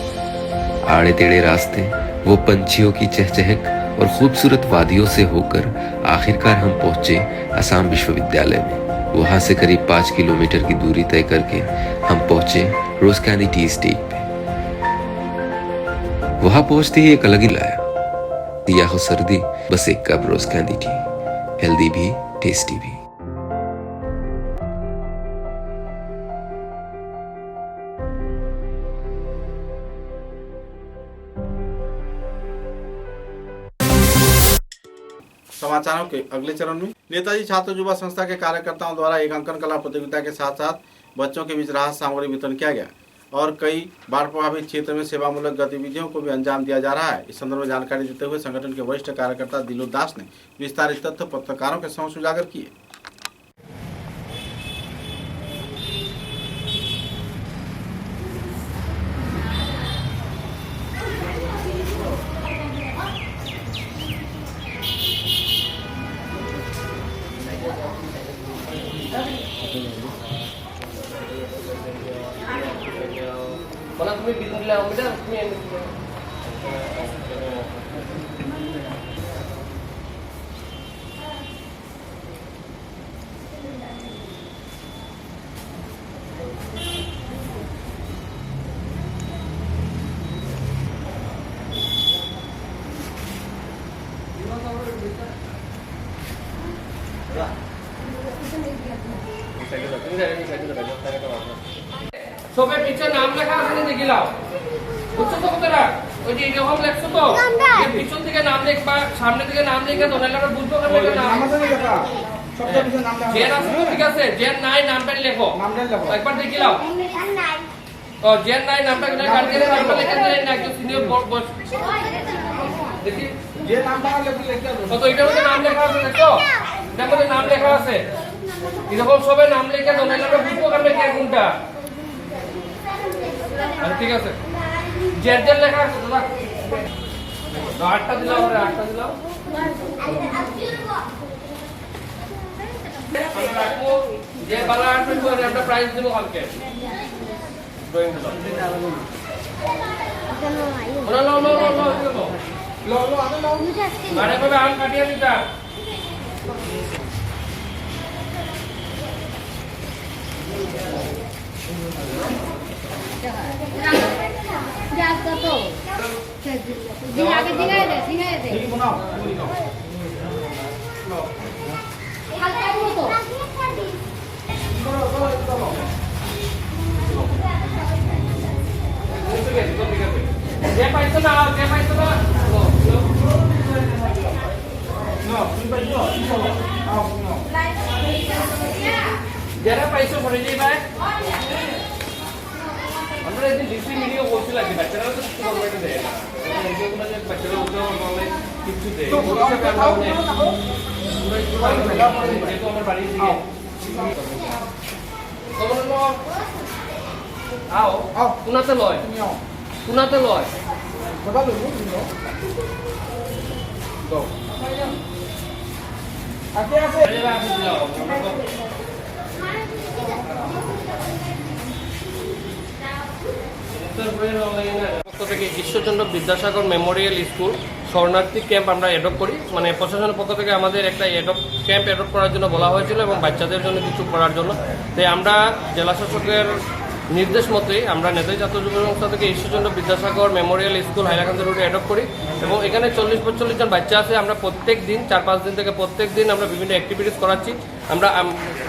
आड़े टेढ़े रास्ते, वो पंछियों की चहचहक और खूबसूरत वादियों से होकर आखिरकार हम पहुंचे असम विश्वविद्यालय में। वहां से करीब 5 किलोमीटर की दूरी तय करके हम पहुंचे रोज कैंडी टी एस्टेट पे। वहां पहुंचते ही एक अलग ही लाया, दिया हो सर्दी बस एक कप रोज कैंडी टी, हेल्दी भी टेस्टी भी। समाचारों के अगले चरण में नेताजी छात्र युवा संस्था के कार्यकर्ताओं द्वारा एक अंकन कला प्रतियोगिता के साथ साथ बच्चों के बीच राहत सामग्री वितरण किया गया और कई बाढ़ प्रभावित क्षेत्र में सेवामूलक गतिविधियों को भी अंजाम दिया जा रहा है। इस संदर्भ में जानकारी देते हुए संगठन के वरिष्ठ कार्यकर्ता दिलोत दास ने विस्तारित तथ्य पत्रकारों के समक्ष उजागर किए। मला तुम्ही बिजनेसला आवडता तुम्ही সবে পিছনে নাম লেখা আছে না দেখি লাও বুঝছো তো কতটা ওই যে এরকম লেখছো তো এই পিছন থেকে নাম লেখবা সামনে থেকে নাম লেখা তো নাহলে বুঝবো কেন নাম আমাদের লেখা সবটা পিছনে নাম লেখা জেন আছে ঠিক আছে জেন নাই নামটা লেখো নামটা লেখো একবার দেখি লাও ও জেন নাই নামটা কেন কাটকে নামটা লেখা দিলেন না একটু সিনিয়র বস দেখি যে নামটা লেখা তো এটার মধ্যে নাম লেখা আছে দেখো এটার মধ্যে নাম লেখা আছে এরকম সবে নাম লেখা তো নাহলে বুঝবো কেন কে কোনটা ঠিক আছে জেড জেড লেখা আছে দাদা আটটা দিলাম আমরা আটটা দিলাম যে বালা আটটা করে আমরা প্রাইজ দেব কালকে ড্রয়িং লো লো লো লো লো মানে কবে আম কাটিয়ে দিতা যারা পাইছো করে যাই ভাই আমরা এই ডিসি ভিডিও করতে লাগি বাচ্চারা তো কিছু গভর্নমেন্ট দেয় না এগুলো যে বাচ্চারা উঠে অনলাইন কিছু দেয় তো খাও পুরো একটু ভালো যেহেতু আমার বাড়ি থেকে তোমরা লো আও আও কুনাতে লয় তুমি আও কুনাতে লয় কথা বলবো তুমি আও তো আজকে আছে এরা আসি যাও পক্ষ থেকে ঈশ্বরচন্দ্র বিদ্যাসাগর মেমোরিয়াল স্কুল শরণার্থী ক্যাম্প আমরা অ্যাডপ্ট করি মানে প্রশাসনের পক্ষ থেকে আমাদের একটা ক্যাম্প অ্যাডপ্ট করার জন্য বলা হয়েছিল এবং বাচ্চাদের জন্য কিছু করার জন্য তাই আমরা জেলা শাসকের নির্দেশ মতোই আমরা নেতাজি ছাত্র যুব সংস্থা থেকে ঈশ্বরচন্দ্র বিদ্যাসাগর মেমোরিয়াল স্কুল হাইলাকান্দি রোডে অ্যাডপ্ট করি এবং এখানে 40-45 জন বাচ্চা আছে। আমরা প্রত্যেক দিন 4-5 দিন থেকে প্রত্যেক দিন আমরা বিভিন্ন অ্যাক্টিভিটিস করাচ্ছি। আমরা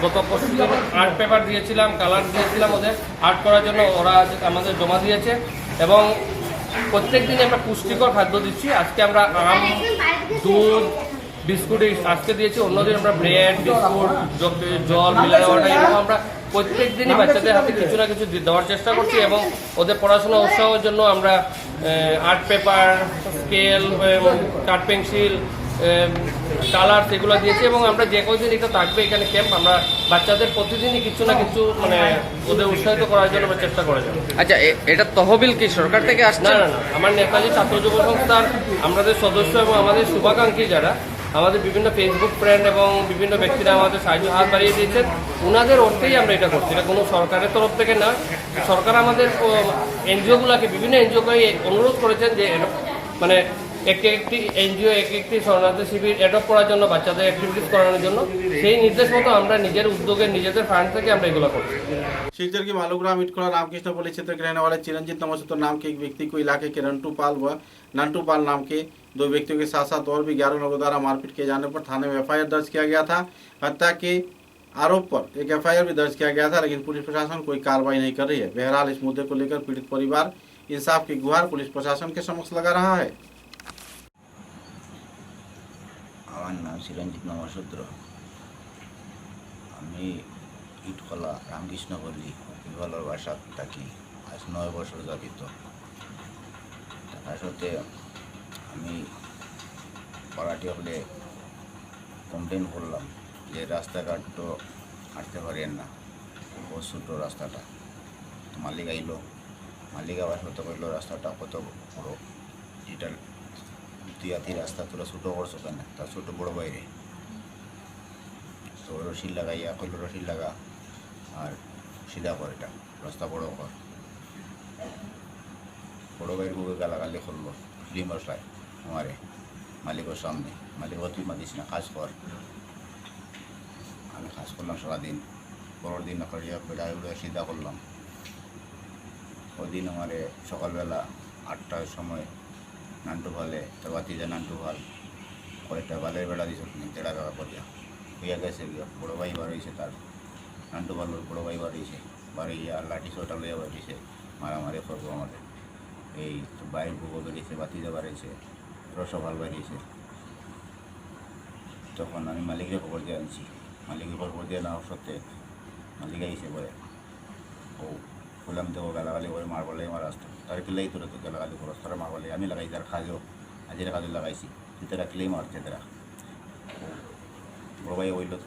গত পরশু দিন আর্ট পেপার দিয়েছিলাম, কালার দিয়েছিলাম, ওদের আর্ট করার জন্য ওরা আমাদের জমা দিয়েছে এবং প্রত্যেক দিন আমরা পুষ্টিকর খাদ্য দিচ্ছি। আজকে আমরা আম, দুধ, বিস্কুট আজকে দিয়েছি, অন্যদিন আমরা ব্রেড, বিস্কুট, জল, মিনারেল ওয়াটার এরকম আমরা প্রত্যেক দিনই বাচ্চাদের হাতে কিছু না কিছু দেওয়ার চেষ্টা করছি এবং ওদের পড়াশোনা উৎসাহের জন্য আমরা আর্ট পেপার, স্কেল, কাঠ পেন্সিল, কালার এগুলো দিয়েছি এবং আমরা যে কয়দিন এটা থাকবে এখানে ক্যাম্প আমরা বাচ্চাদের প্রতিদিনই কিছু না কিছু মানে ওদের উৎসাহিত করার জন্য আমরা চেষ্টা করে যাব। আচ্ছা, এটা তহবিল কি সরকার থেকে আসছে? না না না, আমার নেতাজি ছাত্র যুব সংস্থার আমাদের সদস্য এবং আমাদের শুভাকাঙ্ক্ষী যারা আমাদের বিভিন্ন ফেসবুক ফ্রেন্ড এবং বিভিন্ন ব্যক্তিরা আমাদের সাহায্য হাত বাড়িয়ে দিয়েছেন, ওনাদের অর্থেই আমরা এটা করছি। এটা কোনো সরকারের তরফ থেকে না। সরকার আমাদের এনজিওগুলোকে বিভিন্ন এনজিওকে অনুরোধ করেছেন যে মানে একটি এনজিও একটি শরণার্থী শিবির অ্যাডপ্ট করার জন্য, বাচ্চাদের অ্যাক্টিভিটিস করানোর জন্য। সেই নির্দেশ মতো আমরা নিজের উদ্যোগে নিজেদের ফান্ড থেকে আমরা এগুলো করছি। शिलचर के मालूग्राम इटखोला रामकृष्ण पुलिस क्षेत्र के रहने वाले चिरंजीत नमोसूत्र नाम के एक व्यक्ति को इलाके के रंटू पाल व नंटू पाल नाम के दो व्यक्तियों के साथ साथ और भी 11 लोगों द्वारा मारपीट किए जाने पर थाने में एफआईआर दर्ज किया गया था। हत्या के आरोप पर एक एफआईआर भी दर्ज किया गया था, लेकिन पुलिस प्रशासन कोई कार्रवाई नहीं कर रही है। बहरहाल इस मुद्दे को लेकर पीड़ित परिवार इंसाफ की गुहार पुलिस प्रशासन के समक्ष लगा रहा है। আমার নাম চিরঞ্জিত নমশূদ্র। আমি ইটখলা রামকৃষ্ণপল্লী ইগলের বাসাত থাকি। আজ 9 বছর যাবিত থাকার সত্ত্বে আমি পাড়াটি হলে কমপ্লেন করলাম যে রাস্তাঘাট তো হাঁটতে পারেন না, বহুত ছোটো রাস্তাটা। তো মালিক আইলো, মালিক আবার সত্য করলো রাস্তাটা কত বড়, যেটা তুই রাস্তা তোরা ছোটো করছো কেন, তার ছোটো বড় বাইরে। তো রশি লাগাইয়া কইল রশি লাগা আর সিধা কর, এটা রাস্তা বড় কর। বড় বাইরের বুকে গালাগালি করলো মশাই আমারে মালিকের সামনে। মালিক তুই মাতিস না, কাজ কর। আমি কাজ করলাম সারাদিন, পরের দিন করিয়া বেড়ায় উড়ে সিধা করলাম। ওই দিন আমারে সকালবেলা 8টার সময় নান্টু ভালে তোর বাতিজা নান্টু ভাল কয়েকটা বালের বেড়া দিয়েছে তেড়া বেড়া করিয়া হইয়া গেছে গিয়া। বড়ো ভাই বার হয়েছে, তার নান্টু ভালোর বড়ো ভাই বার হয়েছে, বাড়িয়া লাঠি ছোটা লইয়া বাড়িয়েছে, মারামারি করবো আমাদের। এই বাইর বুবো বেরিয়েছে, বাতিজা বাড়িয়েছে, রস ভাল বাড়িয়েছে। তখন আমি মালিকের খবর দিয়ে আনছি। মালিকের খবর দিয়ে নেওয়ার সত্ত্বে মালিক আইসে বলে ও বললাম তো গালাগালি করে মার বলে আমার রাস্তা তার কিলাই তোরা তো গালাগালি করো, তারা মার বলে আমি লাগাইছি, তার কাজও হাজিরা কাজও লাগাইছি, তুই তারা কিলাই মারছে তারা। বড় ভাই বললো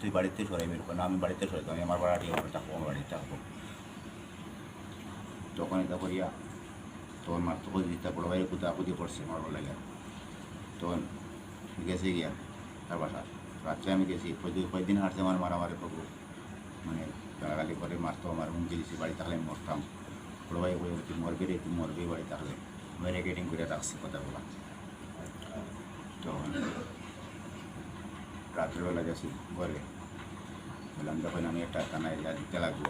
তুই বাড়িতে সরাইবি না, আমি বাড়িতে সরাইতাম, আমি আমার বাড়ি থাকবো, আমার বাড়িতে থাকবো। তখন এটা করিয়া তখন মারতে দিতে বড়ো ভাইয়ের কোথাও আপত্তি করছে মারবার লাগে। তখন গেছে গিয়া তার বাসা, রাত্রে আমি গেছি, কয়েকদিন হাঁটতে আমার মারামারি করবো, মানে গালাগালি করে মারতো, আমার হুমকি দিয়েছি, বাড়ি থাকলে আমি মরতাম। বড়ো ভাই বলে তুই মরবি রে, তুই মরবি বাড়ি থাকলে, আমি রেকর্ডিং করে রাখছি কথাগুলো। তখন রাত্রেবেলা গেছি ঘরে, বললাম যখন আমি একটা থানায় দিতে লাগবো,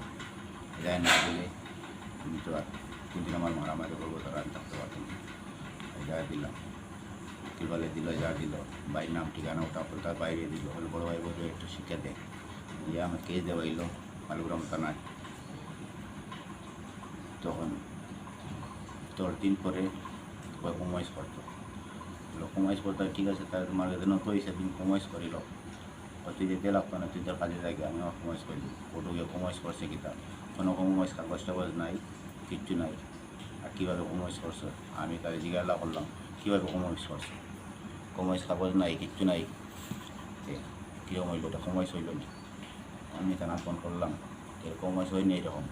যাই না দিলে তুমি তো আর কোনদিন আমার মারামারি করবো, তারা আমি থাকতে পারতাম না। যা দিলাম কী বলে দিল, যা দিল বাইর নাম ঠিকানা ওটা তার বাইরে দিল। বলে বড়ো ভাই বলে একটু শিক্ষা দেয়, দিয়ে আমার কেস দেওয়াইল মালুগ্রাম থানায়। তখন 10 দিন পরে কমাইশ করতো, কমাইশ করতে ঠিক আছে, তার তোমার যেন তো সেদিন কমাইশ করিল, তুই যেতে লাগতো না, তুই তোর কাজে জায়গা আমি আমার কমাইশ করিল। কোর্টে গিয়ে কমাইশ করছে কিতা, কোনো কমাইশ কাগজ টাগজ নাই, কিচ্ছু নাই। আর কীভাবে কমাইশ করছো, আমি তাদের জিজ্ঞাসা করলাম কীভাবে কমাইশ করছো, কমাইশ কাগজ নাই, কিচ্ছু নাই, কী হইল এটা কমাইশ হইল না। আমি থানা ফোন করলাম, এরকম কমাইশ হয়নি এরকম।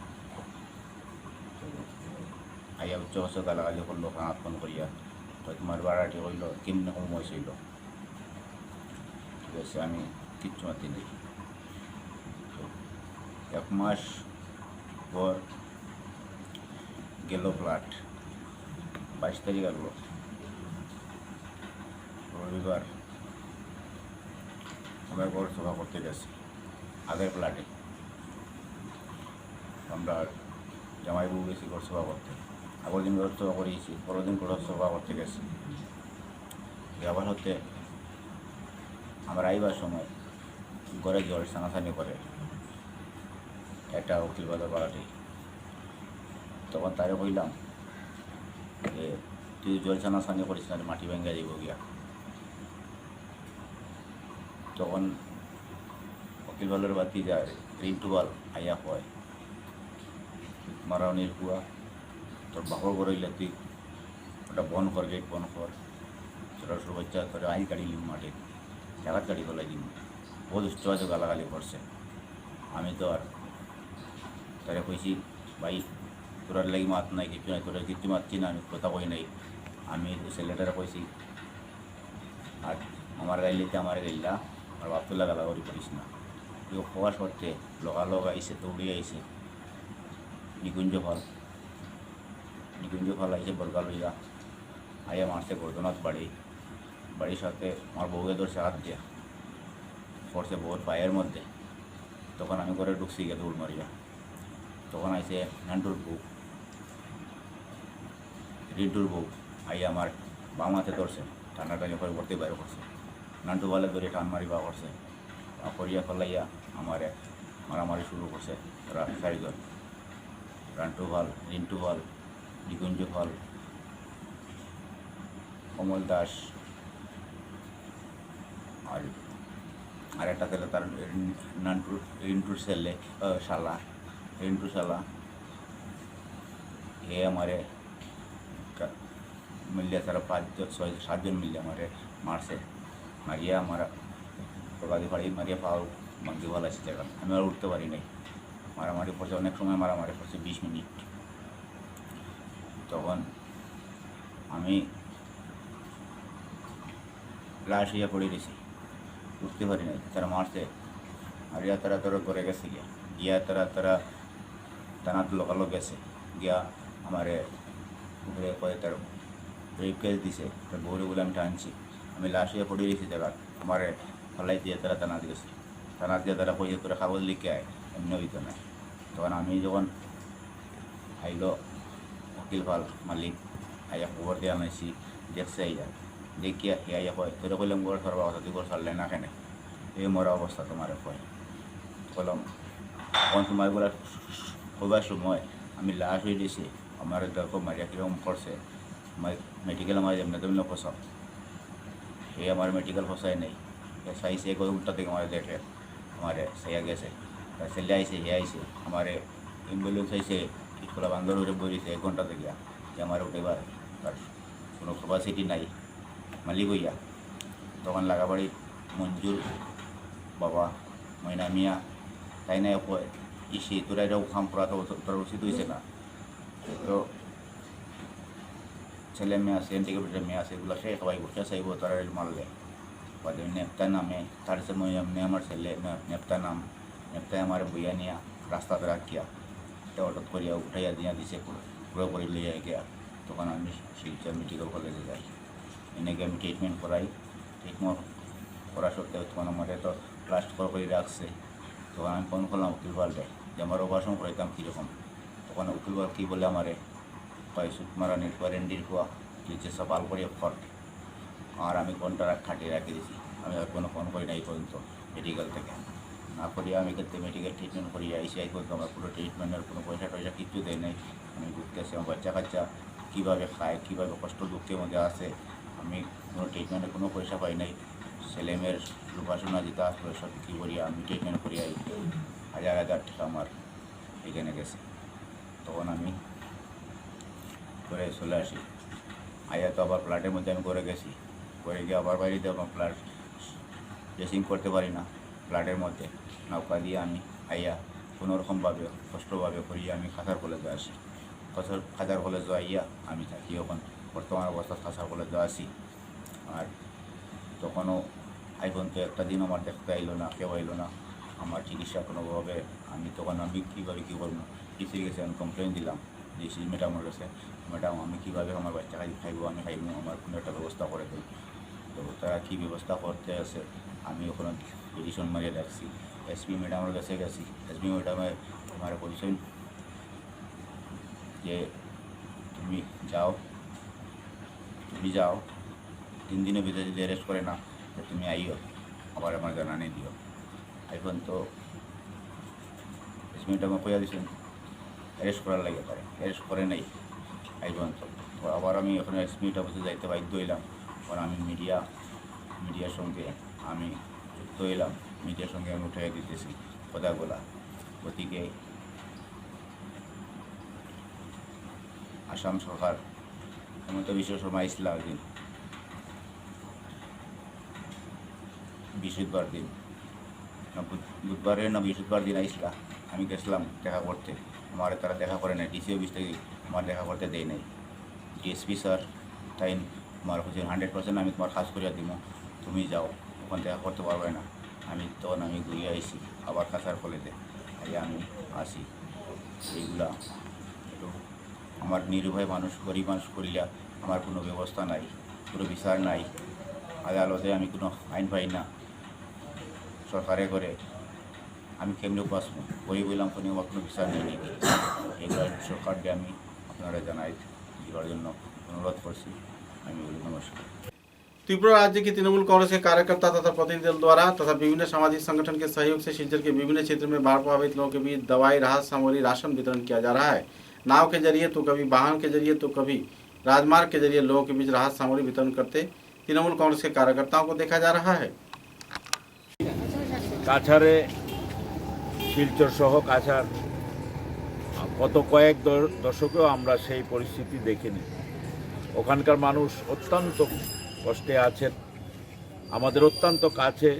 আইয়া উচ্চ হচ্ছে গালাগালি করলো, থানা ফোন করিয়া তো তোমার ভাড়াটি হইল কেমনি কমাইশ হইল। ঠিক আছে, আমি কিচ্ছু মাতি নেই। 1 মাস পর গেল ফ্ল্যাট, 22 তারিখ আসলো রবিবার। আমরা ঘর সভা করতে গেছি আগের ফ্ল্যাটে, আমরা জামাই বউ গেছি ঘর সভা করতে। আগের দিন ঘর সভা করিয়েছি, পরের দিন ঘর সভা করতে গেছি। যাবার হতে আমরা আইবার সময় ঘরে জল সানাসানি করে একটা উকিল বাজার পাড়াটি। তখন তারে কইলাম যে তুই জল সানাসানি করিস না, মাটি ভেঙ্গা দিব গিয়া। তখন উকিল বালের বাতি যায় রিন্টুবাল আইয়া কয় মারাউনির কুয়া তোর বাপর গড়াইলে তুই ওটা বন কর, গেট বন কর, ছোটো ছোটো বাচ্চা করে আই কাটি লিম মাঠে জাগাত কাটি ফেলাই দিন। বহুত উচ্চ আছে, গালাগালি করছে। আমি তো আর তারে কইছি ভাই তোরার লাগি মাত নাই, কিছু নাই, তোরা কিছু মাতছি না, আমি কথা কই নাই। আমি ছেলেটারে কইছি আর আমার গাইলিতে আমার গাইলা আর বাপতুল্লা গালাগালি করিস না। কেউ খোয়ার সত্ত্বে লগালগ আইসে, দৌড়ি আইসে নিকুঞ্জ ফল আইসে বরগা লইয়া আইয়া মারছে গর্দনাথ বাড়ির সাথে আমার বউকে ধরছে হাত দিয়া পড়ছে বহুত পায়ের মধ্যে। তখন আমি ঘরে ঢুকছি গিয়ে দৌড় মারিয়া। তখন আইসে রিন্টুর বউ আইয়া আমার বাম হাতে ধরছে, টানাটানি করে ভর্তি বাইরে করছে। নান্টু বালে ধরে টান মারিবা করছে, করিয়া ফেলাইয়া আমারে মারামারি শুরু করছে। তারা 4 জন, রান্টু ভাল, রিন্টু ভাল, নিকুঞ্জ ভাল, কমল দাস আর একটা ছেলে তার রিন্টু ছেলে শালা রিন্টু শালা ये हमारे मिल सारा 5-6-7 जन मिल हमारे मार से मारिया हमारा प्रभावी फाड़ी मारिया पाओ मंगी वाला इस जगह हमें और उठते पारी नहीं मारामारी पड़ছে অনেক সময় মারামারি পড়ছে 20 মিনিট তখন আমি লাশ ইয়া পড়ে গেছি উঠতে পারি নাই তারা মারছে মারিয়া তারা তোর করে গেছে গিয়া তারা থানাত লোকালো গেছে গিয়া हमारे উপরে কয়ে তার ব্রেক কেস দিছে তার বউরে বলে আমি টানছি আমি লাশে পড়ে রয়েছি জায়গা আমার ফলাই দিয়ে তারা থানা দিয়েছে থানা দিয়ে তারা কইছে তোরা কাগজ লিখে আয় এমনি হইতো না তখন আমি যখন আইলো উকিল পাল মালিক আইয়া খবর দিয়ে আনাইছি দেখছে আইয়া দেখিয়া আইয়া কয় তোরা কইলাম ঘর সরবা কথা তুই ঘর সারলে না কেন এই মরা অবস্থা তোমার কয় কলম কোন সময় বলা হবার সময় আমি লাশ হয়ে দিয়েছি আমার দেখো মারিয়া কীরকম করছে মেডিকেল আমার যেমন তেমন ফসাও সে আমার মেডিকেল ফসাই নেই চাইছে উল্টা থেকে আমার দেখে আমার সেয়া গেছে তার ছেলে আইসে হে আইসে আমার অ্যাম্বুলেন্স আইসে খোলা বান্ধব হয়ে বইছে 1 ঘন্টা থেকে যে আমার উঠেবার তার কোনো ক্যাপাসিটি নাই মালিক হইয়া তখন লাগাবাড়ি মঞ্জুর বাবা ময়না মিয়া তাই না কয় ইসে তোরা এটাও খাম করা তো তোর উচিত হয়েছে না তো ছেলে মেয়ে আছে এন্টিগ্রেটেড মেয়ে আছে এগুলো সে সবাই বসে চাইব তারা মারলে বাদে নেপ্তা নামে তার সময় এমনি আমার ছেলে নেপ্তা নেপ্তায় আমার বইয়া নিয়া রাস্তাতে রাখিয়া এটা হঠাৎ করিয়া উঠাইয়া দিয়া দিছে পুরো করে লইয়া গিয়া তখন আমি শিলচর মেডিকেল কলেজে যাই এনেকে আমি ট্রিটমেন্ট করাই ট্রিটমেন্ট করা সত্ত্বেও তখন আমাদের তো প্লাস্ট করে রাখছে তখন আমি ফোন করলাম উকিল পাল্টে যে আমার অপারেশন করাইতাম কীরকম তখন উকিল পাল কী বলে আমারে সুত মারানির কোয়ারেন্টির হওয়া নিচে সফাল করে ফট আর আমি ফোনটা খাটিয়ে রাখি দিয়েছি আমি আর কোনো ফোন করি না এই পর্যন্ত মেডিকেল থেকে না করিয়া আমি কিন্তু মেডিকেল ট্রিটমেন্ট করি আইসি পর্যন্ত আমার পুরো ট্রিটমেন্টের কোনো পয়সা টয়সা কিছু দেয় নাই আমি ঘুরতেছি আমার বাচ্চা কাচ্চা কীভাবে খায় কীভাবে কষ্ট দুঃখের মধ্যে আসে আমি কোনো ট্রিটমেন্টের কোনো পয়সা পাই নাই ছেলেমেয়ের রূপাসনা দিতে আসলে সব কী করিয়া আমি ট্রিটমেন্ট করিয়া 1000 টাকা আমার এখানে গেছে তখন আমি করে চলে আসি আইয়া তো আবার ফ্ল্যাটের মধ্যে আমি করে গেছি করে গিয়ে আবার বাড়িতে আমার ফ্ল্যাট ড্রেসিং করতে পারি না ফ্ল্যাটের মধ্যে নৌকা দিয়ে আমি আইয়া কোনোরকমভাবে কষ্টভাবে করিয়া আমি খাতার কলেজে আসি খাতার কলেজে আইয়া আমি থাকি এখন বর্তমান অবস্থা খাতার কলেজে আসি আর তখনও আইফোন তো একটা দিন আমার দেখতে আইলো না কেউ আইলো না আমার চিকিৎসা কোনোভাবে আমি তখন আমি কীভাবে কী করবো কিছু গেছে আমি কমপ্লেন দিলাম ডিসি ম্যাডামের কাছে ম্যাডাম আমি কীভাবে আমার বাচ্চা খাইব আমি খাইব আমার কোনো একটা ব্যবস্থা করে দিই তো তারা কী ব্যবস্থা করতে আছে আমি ওখানে পিটিশন মারিয়ে রাখছি এসপি ম্যাডামের কাছে গেছি এসপি ম্যাডামে আমার বলছেন যে তুমি যাও 3 দিনের ভিতরে যদি অ্যারেস্ট করে না তো তুমি আইও আবার আমার জানানি দিও এখন তো এসপি ম্যাডামে কইয়া দিয়েছেন অ্যারেস্ট করার লাগে তারা অ্যারেস্ট করে নাই এই পর্যন্ত তো আবার আমি ওখানে এসপিটা বসে যাইতে বাধ্য হইলাম কারণ আমি মিডিয়ার সঙ্গে আমি যুক্ত হইলাম মিডিয়ার সঙ্গে আমি উঠে দিতেছি কথাগুলা গতিকে আসাম সরকার হেমন্ত বিশ্ব শর্মা আইসলা একদিন বৃহস্পতিবার দিন বুধবারের না বৃহস্পতিবার দিন আইসলা আমি গেছিলাম দেখা করতে আমার তারা দেখা করে নাই ডিসি অফিস থেকে আমার দেখা করতে দেয় নাই ডিএসপি স্যার তাই আমার হচ্ছে 100% আমি তোমার কাজ করিয়া দিব তুমি যাও ওখানে দেখা করতে পারবে না তখন আমি ঘুরিয়ে আইসি আবার কাছার কলেজে আমি আসি এইগুলা একটু আমার নির্ভয় মানুষ গরিব মানুষ করিয়া আমার কোনো ব্যবস্থা নাই কোনো বিচার নাই আদালতে আমি কোনো আইন পাই না সরকারে করে আমি কেমনে বাঁচবো গরিব বললাম আমার কোনো বিচার নেই এগুলো সরকারকে আমি আপনারা জানাই দেওয়ার জন্য অনুরোধ করছি আমি বলি নমস্কার। त्रिपुरा राज्य की तृणमूल कांग्रेस के कार्यकर्ता तथा प्रतिनिधियों द्वारा तथा विभिन्न सामाजिक संगठन के सहयोग से शिलचर के विभिन्न क्षेत्रों में बाढ़ प्रभावित लोगों के बीच दवाई राहत सामग्री राशन वितरण किया जा रहा है। नाव के जरिए तो कभी वाहन के जरिए तो कभी राजमार्ग के जरिए लोगों के बीच राहत सामग्री वितरण करते तृणमूल कांग्रेस के कार्यकर्ताओं को देखा जा रहा है। কাছাড়ে শিলচর সহ কাছাড় গত কয়েক দশকেও আমরা সেই পরিস্থিতি দেখিনি। ওখানকার মানুষ অত্যন্ত কষ্টে আছেন। আমাদের অত্যন্ত কাছে,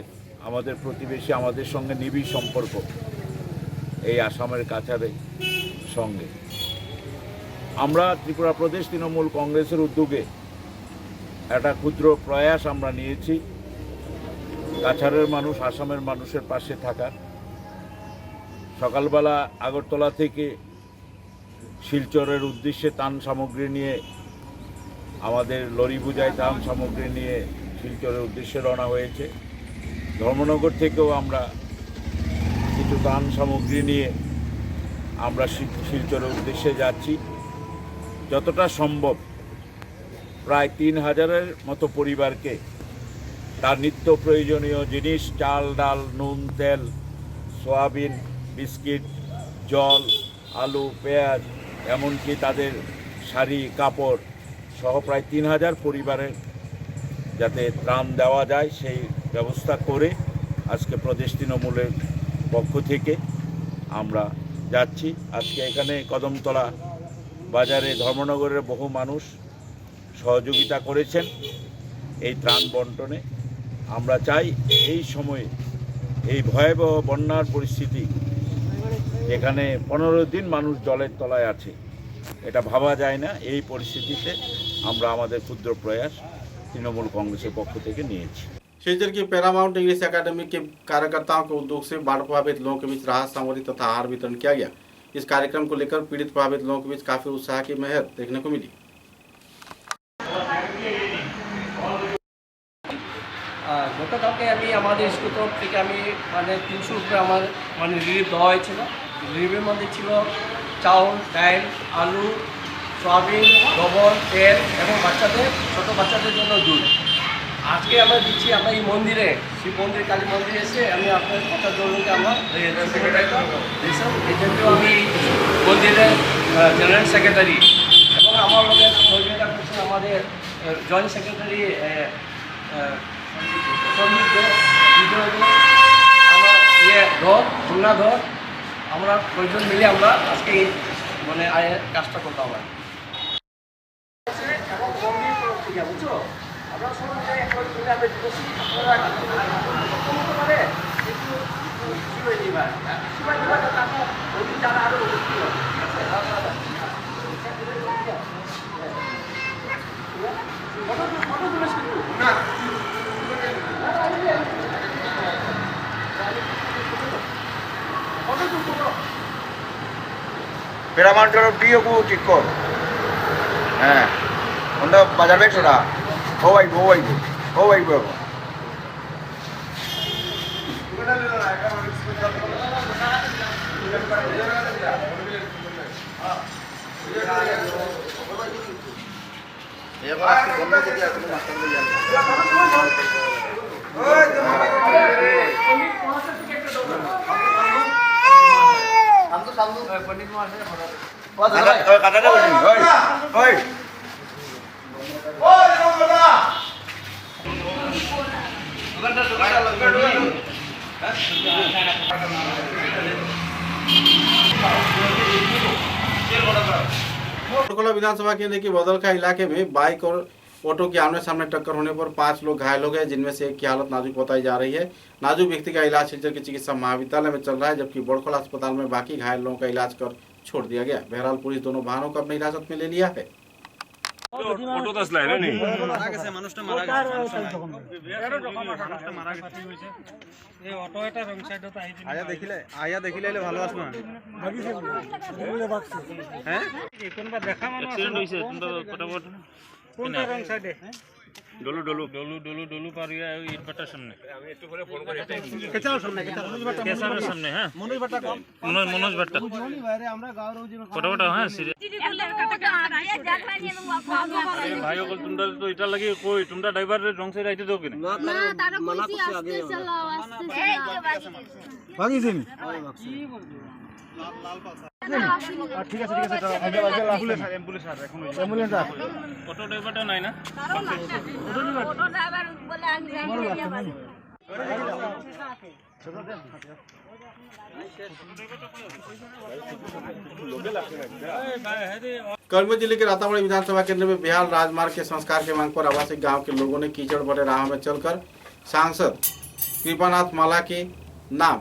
আমাদের প্রতিবেশী, আমাদের সঙ্গে নিবিড় সম্পর্ক এই আসামের কাছাড়ের সঙ্গে। আমরা ত্রিপুরা প্রদেশ তৃণমূল কংগ্রেসের উদ্যোগে একটা ক্ষুদ্র প্রয়াস আমরা নিয়েছি কাছাড়ের মানুষ, আসামের মানুষের পাশে থাকার। সকালবেলা আগরতলা থেকে শিলচরের উদ্দেশ্যে ত্রাণ সামগ্রী নিয়ে, আমাদের লরি বোঝাই ত্রাণ সামগ্রী নিয়ে শিলচরের উদ্দেশ্যে রওনা হয়েছে। ধর্মনগর থেকেও আমরা কিছু ত্রাণ সামগ্রী নিয়ে আমরা শিলচরের উদ্দেশ্যে যাচ্ছি। যতটা সম্ভব প্রায় 3000-এর মতো পরিবারকে তার নিত্য প্রয়োজনীয় জিনিস, চাল, ডাল, নুন, তেল, সয়াবিন, বিস্কিট, জল, আলু, পেঁয়াজ, এমনকি তাদের শাড়ি, কাপড় সহ প্রায় 3000 পরিবারের যাতে ত্রাণ দেওয়া যায় সেই ব্যবস্থা করে আজকে প্রদেশ তৃণমূলের পক্ষ থেকে আমরা যাচ্ছি। আজকে এখানে কদমতলা বাজারে ধর্মনগরের বহু মানুষ সহযোগিতা করেছেন এই ত্রাণ বন্টনে। আমরা চাই এই সময়ে এই ভয়াবহ বন্যার পরিস্থিতি, যেখানে 15 দিন মানুষ জলের তলায় আছে, এটা ভাবা যায় না। এই পরিস্থিতিতে আমরা আমাদের ক্ষুদ্র প্রয়াস तृणमूल कांग्रेस के पक्ष से निए। शिलचर की पैरामाउंट इंग्लिश एकेडमी के कार्यकर्ताओं के उद्योग से बाढ़ प्रभावित लोगों के बीच राहत सामग्री तथा आहार वितरण किया गया। इस कार्यक्रम को लेकर पीड़ित प्रभावित लोगों के बीच काफी उत्साह की महर देखने को मिली। গতকালকে আমি আমাদের স্কুল তরফ থেকে আমি মানে 300 রুপে আমার মানে রিলিফ দেওয়া হয়েছিল। রিলিফের মধ্যে ছিল চাউল, ডাল, আলু, সয়াবিন, লবণ, তেল এবং বাচ্চাদের, ছোট বাচ্চাদের জন্য দুধ। আজকে আমরা দিচ্ছি আমরা এই মন্দিরে, শিব মন্দির, কালী মন্দিরে এসে আমি আপনার কথা জন্য আমরা এই জন্য আমি মন্দিরের জেনারেল সেক্রেটারি এবং আমার লোকের সহযোগিতা করছেন আমাদের জয়েন্ট সেক্রেটারি সন্দীপ দে, বিজয় দে, আমার ধর, খুলনা ধর, আমরা কয়েকজন মিলে আমরা আজকে এই মানে কাজটা করতাম। এবং মন্দির তরফ থেকে বুঝছো আমরা সবাই যারা আরো पैरामाउंटर डीओ को ठीक कर हाँ उनका बाजार में छोड़ा हो भाई कोटकला विधानसभा केंद्र के बदलखा इलाके में बाइक और ऑटो की आमने सामने टक्कर होने पर 5 लोग घायल हो गए, जिनमें से एक की हालत नाजुक बताई जा रही है। नाजुक व्यक्ति का इलाज शिलचर के चिकित्सा महाविद्यालय में चल रहा है, जबकि बड़खोला अस्पताल में बाकी घायल लोगों का इलाज कर छोड़ दिया गया। बहरहाल पुलिस दोनों वाहनों को अपने हिरासत में ले लिया है। ডলু ডলু ডলু ডলু ডলু পারিয়া ইট বাটার সামনে আমি একটু করে ফোন করে কেচার সামনে কেচার সামনে হ্যাঁ মনোজ বাটা কম মনোজ বাটা আমরা গাঁর রোজি ফটোটা হ্যাঁ ভাই ওগুলো তোমরা তো এটা লাগি কই তোমরা ড্রাইভারের রং সাইড আইতে দাও কি না তারা কইছি আস্তে চালাও আস্তে ভাগিছেন লাল পাসা ঠিক আছে অ্যাম্বুলেন্স আর এখন অ্যাম্বুলেন্স আর অটো ড্রাইভারটা নাই না অটো ড্রাইভার বলে আমি करीमगंज जिले के राताबाड़ी विधानसभा केंद्र में बिहार राजमार्ग के संस्कार के मांग पर आवासीय गांव के लोगों ने कीचड़ भरे राह में चलकर सांसद कृपानाथ माला के नाम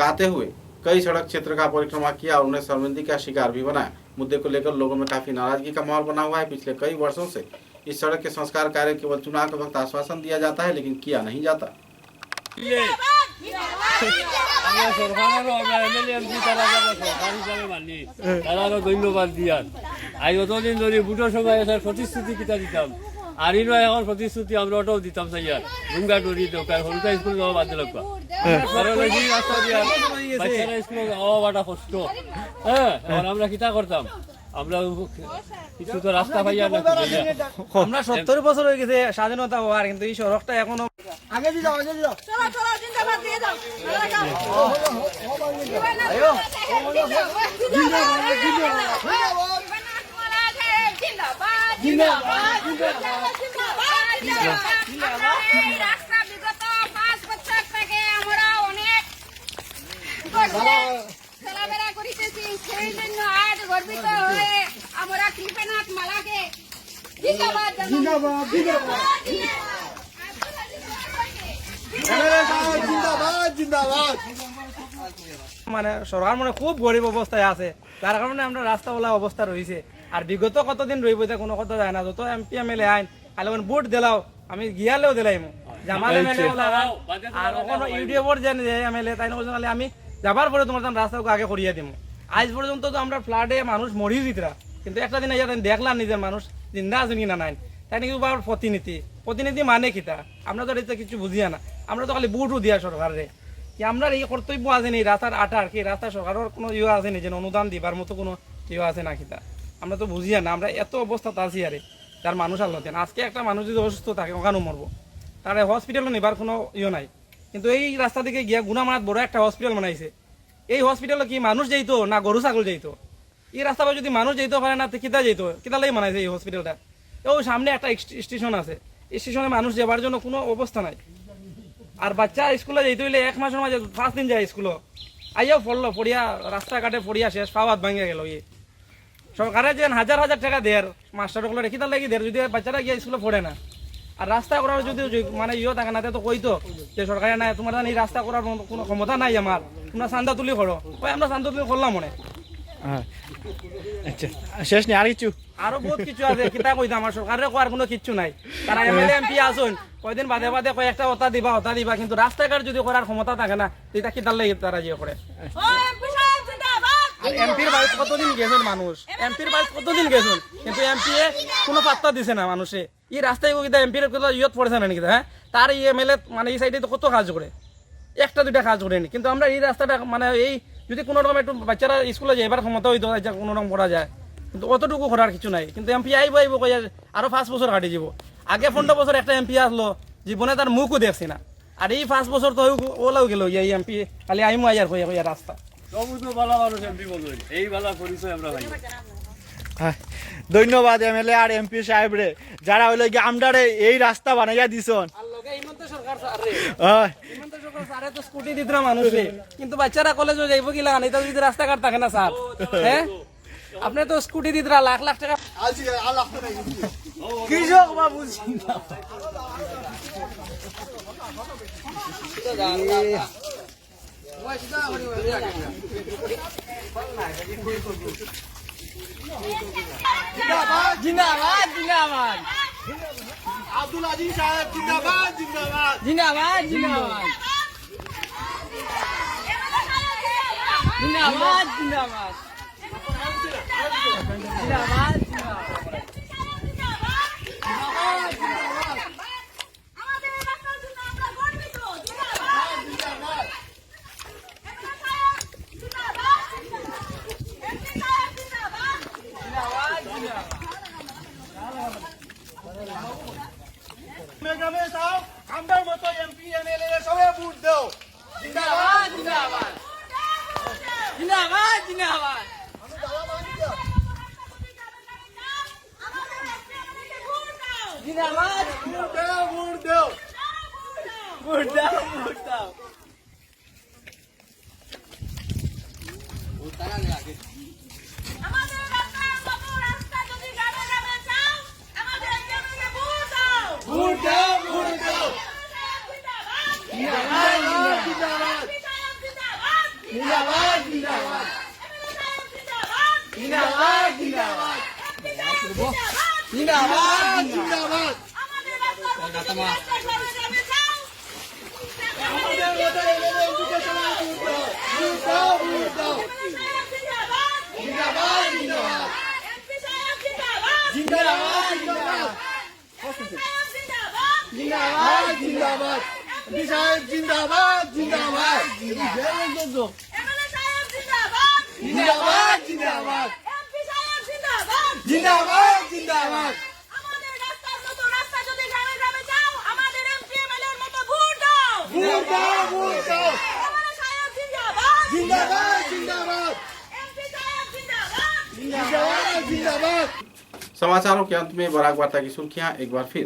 गाते हुए कई सड़क क्षेत्र का परिक्रमा किया और उन्हें शर्मिंदगी का शिकार भी बनाया। मुद्दे को लेकर लोगों में काफी नाराजगी का माहौल बना हुआ है। पिछले कई वर्षों से इस सड़क के संस्कार कार्य केवल चुनाव के वक्त आश्वासन दिया जाता है, लेकिन किया नहीं जाता। ধন্যবাদ দিয়ার আজ অতদিন ধরে বুটোর সময় এসে প্রতিশ্রুতি কিতা দিতাম আর ইনো এখন প্রতিশ্রুতি আমরা ওটাও দিতাম সাইয়ার ডুঙ্গা টরি তো হলকা স্কুল যাওয়া বাদ দিলাম কারণ এই রাস্তা দিয়া বাচ্চারা স্কুলে যাওয়া বাটা কষ্ট। হ্যাঁ এখন আমরা কিতা করতাম, আমরা কিছু তো রাস্তা পাইয়া না। আমরা 70 বছর হয়ে গেছে স্বাধীনতা হওয়ার, কিন্তু এই সড়কটা এখনো আগে দি যাও চলো চলো জিন্দাবাদ দিয়ে দাও আয়ো জিন্দাবাদ জিন্দাবাদ রাস্তা বিগত 5 বছর থেকে আমরা অনেক চলাফেরা করিতেছি, সেই জন্য আজ গর্বিত হয়ে আমরা কৃপানাথ মালাকে জিন্দাবাদ জিন্দাবাদ জিন্দাবাদ। মানে সরকার মানে খুব গরিব অবস্থায় আছে, তার কারণে আমরা রাস্তাওয়ালা অবস্থা রয়েছে। আর বিগত কতদিন রইব এটা কোনো কথা যায় না। যত এমপি এমএলএ আইন আলেন ভোট দিলাও, আমি গিয়ালেও দিলাম জামাল এমএলএ আর ওখানে ইউডিএফর যে এমএলএ তাই না, আমি যাবার পরে তোমার রাস্তাকে আগে করিয়ে দিব। আজ পর্যন্ত তো আমরা ফ্লাডে মানুষ মরি দিতরা, কিন্তু একটা দিন দেখলাম নিজের মানুষ জিন্দা আছেন কিনা নাই। তাই নাকি প্রতিনিধি মানে কিতা, আমরা তো এটা কিছু বুঝিয়া না। আমরা তো খালি বুটও দিয়া সরকারে কি আমরা এই কর্তব্য আছে নি, রাস্তার আটার কি রাস্তা সরকারের কোনো ইয়ে আছে নি যে অনুদান দিবার মতো কোনো ইয়ে আছে না কিতা, আমরা তো বুঝিয়া না। আমরা এত অবস্থাতে আছি আরে তার মানুষ আল্লাহ দেন। আজকে একটা মানুষ যদি অসুস্থ থাকে ওখানেও মরবো, তার হসপিটালও নেবার কোনো ইয়ে নাই। কিন্তু এই রাস্তা দিকে গিয়া গুনামারাত বড় একটা হসপিটাল বানাইছে। এই হসপিটালে কি মানুষ যাইতো না গরু ছাগল যাইতো? এই রাস্তা যদি মানুষ যাইতে পারে না কিতা যাইতো, কিতা লাগে বানাইছে এই হসপিটালটা? ওই সামনে একটা স্টেশন আছে, স্টেশনে মানুষ যাবার জন্য কোনো অবস্থা নাই। আর বাচ্চা স্কুলে যাইতে হইলে 1 মাসের মাঝে 5 দিন যায় স্কুলে, আইয়াও পড়লো, পড়িয়া রাস্তাঘাটে পড়িয়া শেষ, পাওয়াত ভাঙিয়া গেল। সরকারে যে হাজার হাজার টাকা দেয় মাস্টারগুলো রেখে তার লাগি দেয়, যদি বাচ্চারা গিয়ে স্কুলে পড়ে না। আর রাস্তা করার যদি মানে ইয়ে থাকে না তো কইতো যে সরকারে নাই তোমার এই রাস্তা করার কোনো ক্ষমতা নাই আমার, তোমরা চান্দা তুলি করো। ওই আমরা চান্দা তুলি করলাম মনে। আচ্ছা শেষ নেই আর কিছু? আরো বহুত কিছু আছে, কিতা কইতাম। আমার সরকারের কোয়ার কোনো কিচ্ছু নাই। তারা এমএলএ এমপি আসুন কয়দিন বাদে বাদে কয়েকটা হতা দিবা, কিন্তু রাস্তাঘাট যদি করার ক্ষমতা থাকে না এটা কি তার লাগে তারা ইয়ে করে। এমপির বাড়ি কতদিন গেছেন মানুষ, এমপির বাড়ি কতদিন গেছেন, কিন্তু এমপি কোনো পাত্তা দিছে না মানুষে। এই রাস্তায় এমপির ইয়ত পড়েছে না নাকি? হ্যাঁ, তার এমএলএ মানে এই সাইডে তো কত কাজ করে, একটা দুইটা কাজ করেনি। কিন্তু আমরা এই রাস্তাটা মানে এই যদি কোনো রকম একটু বাচ্চারা স্কুলে যায় এবার ক্ষমতা হইতো কোনো রকম করা যায়, কিন্তু অতটুকু করার কিছু নাই। কিন্তু এমপি আইব কই আরো 5 বছর কাটি যাব। আগে 15 বছর একটা এমপি আসলো, জীবনে তার মুখও দেখছি না। আর এই 5 বছর তো ওলাও গেল এই এমপি খালি আইমু আইয়ার কইয়া রাস্তা। ধন্যবাদ এমএলএ আর এমপি সাহেব রে, যারা হইলো কি আমরারে এই রাস্তা বানাইয়া দিছন। স্কুটি দিত না মানুষে, কিন্তু বাচ্চারা কলেজে যাইব কি লাগান, এটা যদি রাস্তাঘাট থাকে না স্যার। হ্যাঁ, আপনি তো স্কুটি দিত লাখ লাখ টাকা কৃষক বাবু জিন্দাবাদ জিন্দাবাদ জিন্দাবাদ। আব্দুল আজিজ সাহেব জিন্দাবাদ জিন্দাবাদ জিন্দাবাদ জিন্দাবাদ জিন্দাবাদ জিন্দাবাদ জিন্দাবাদ আমরা মতো এমপি এমএলএ সবাই ভোট দাও। জিন্দাবাদ জিন্দাবাদ জিন্দাবাদ জিন্দাবাদ। জিন্দাবাদ ভোট দাও ভোট দাও ভোট দাও ভোট দাও। समाचारों के अंत में बराक वार्ता की सुर्खियां एक बार फिर।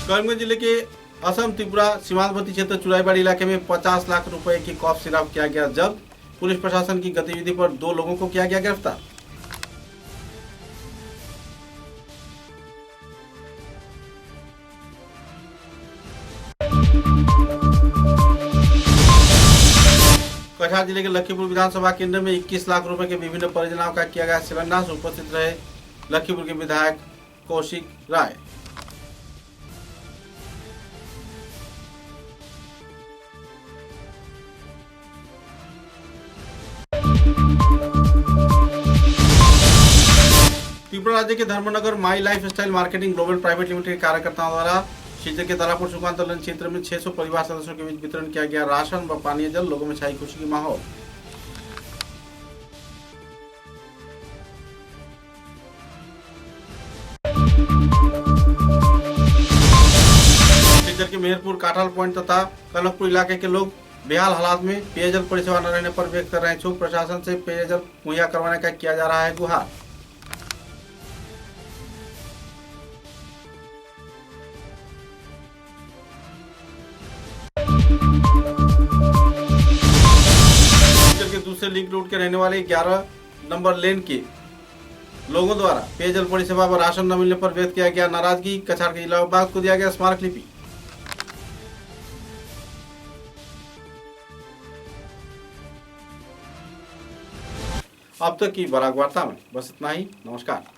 करीमगंज जिले के असम त्रिपुरा सीमांतवर्ती क्षेत्र चुराईबाड़ी इलाके में 50 लाख रुपए की कॉफ सिरप किया गया जब्त। पुलिस प्रशासन की गतिविधि पर 2 लोगों को किया गया गिरफ्तार। कटिहार जिले के लखीपुर विधानसभा केंद्र में 21 लाख रुपए के विभिन्न परियोजनाओं का किया गया शिलान्यास। उपस्थित रहे लखीपुर के विधायक कौशिक राय। त्रिपुरा राज्य के Dharmanagar my lifestyle marketing global private limited के कार्यकर्ताओं द्वारा क्षेत्र के तारापुर सुकांतलन क्षेत्र में 600 परिवार सदस्यों के बीच वितरण किया गया राशन व पानीय जल। लोगों में छाई खुशी की माहौल। क्षेत्र के मेहरपुर काठाल पॉइंट तथा कनकपुर इलाके के लोग बेहाल हालात में पेयजल परिसेवा न रहने पर व्यक्त कर रहे हैं क्षोभ। प्रशासन से पेयजल मुहैया करवाने का किया जा रहा है गुहार। के दूसरे लिंक रोड के रहने वाले 11 नंबर लेन के लोगों द्वारा पेयजल परिसेवा व राशन न मिलने पर व्यक्त किया गया नाराजगी। कछार के जिला विभाग को दिया गया स्मारक लिपि। अब तक की बराक वार्ता में बस इतना ही। नमस्कार।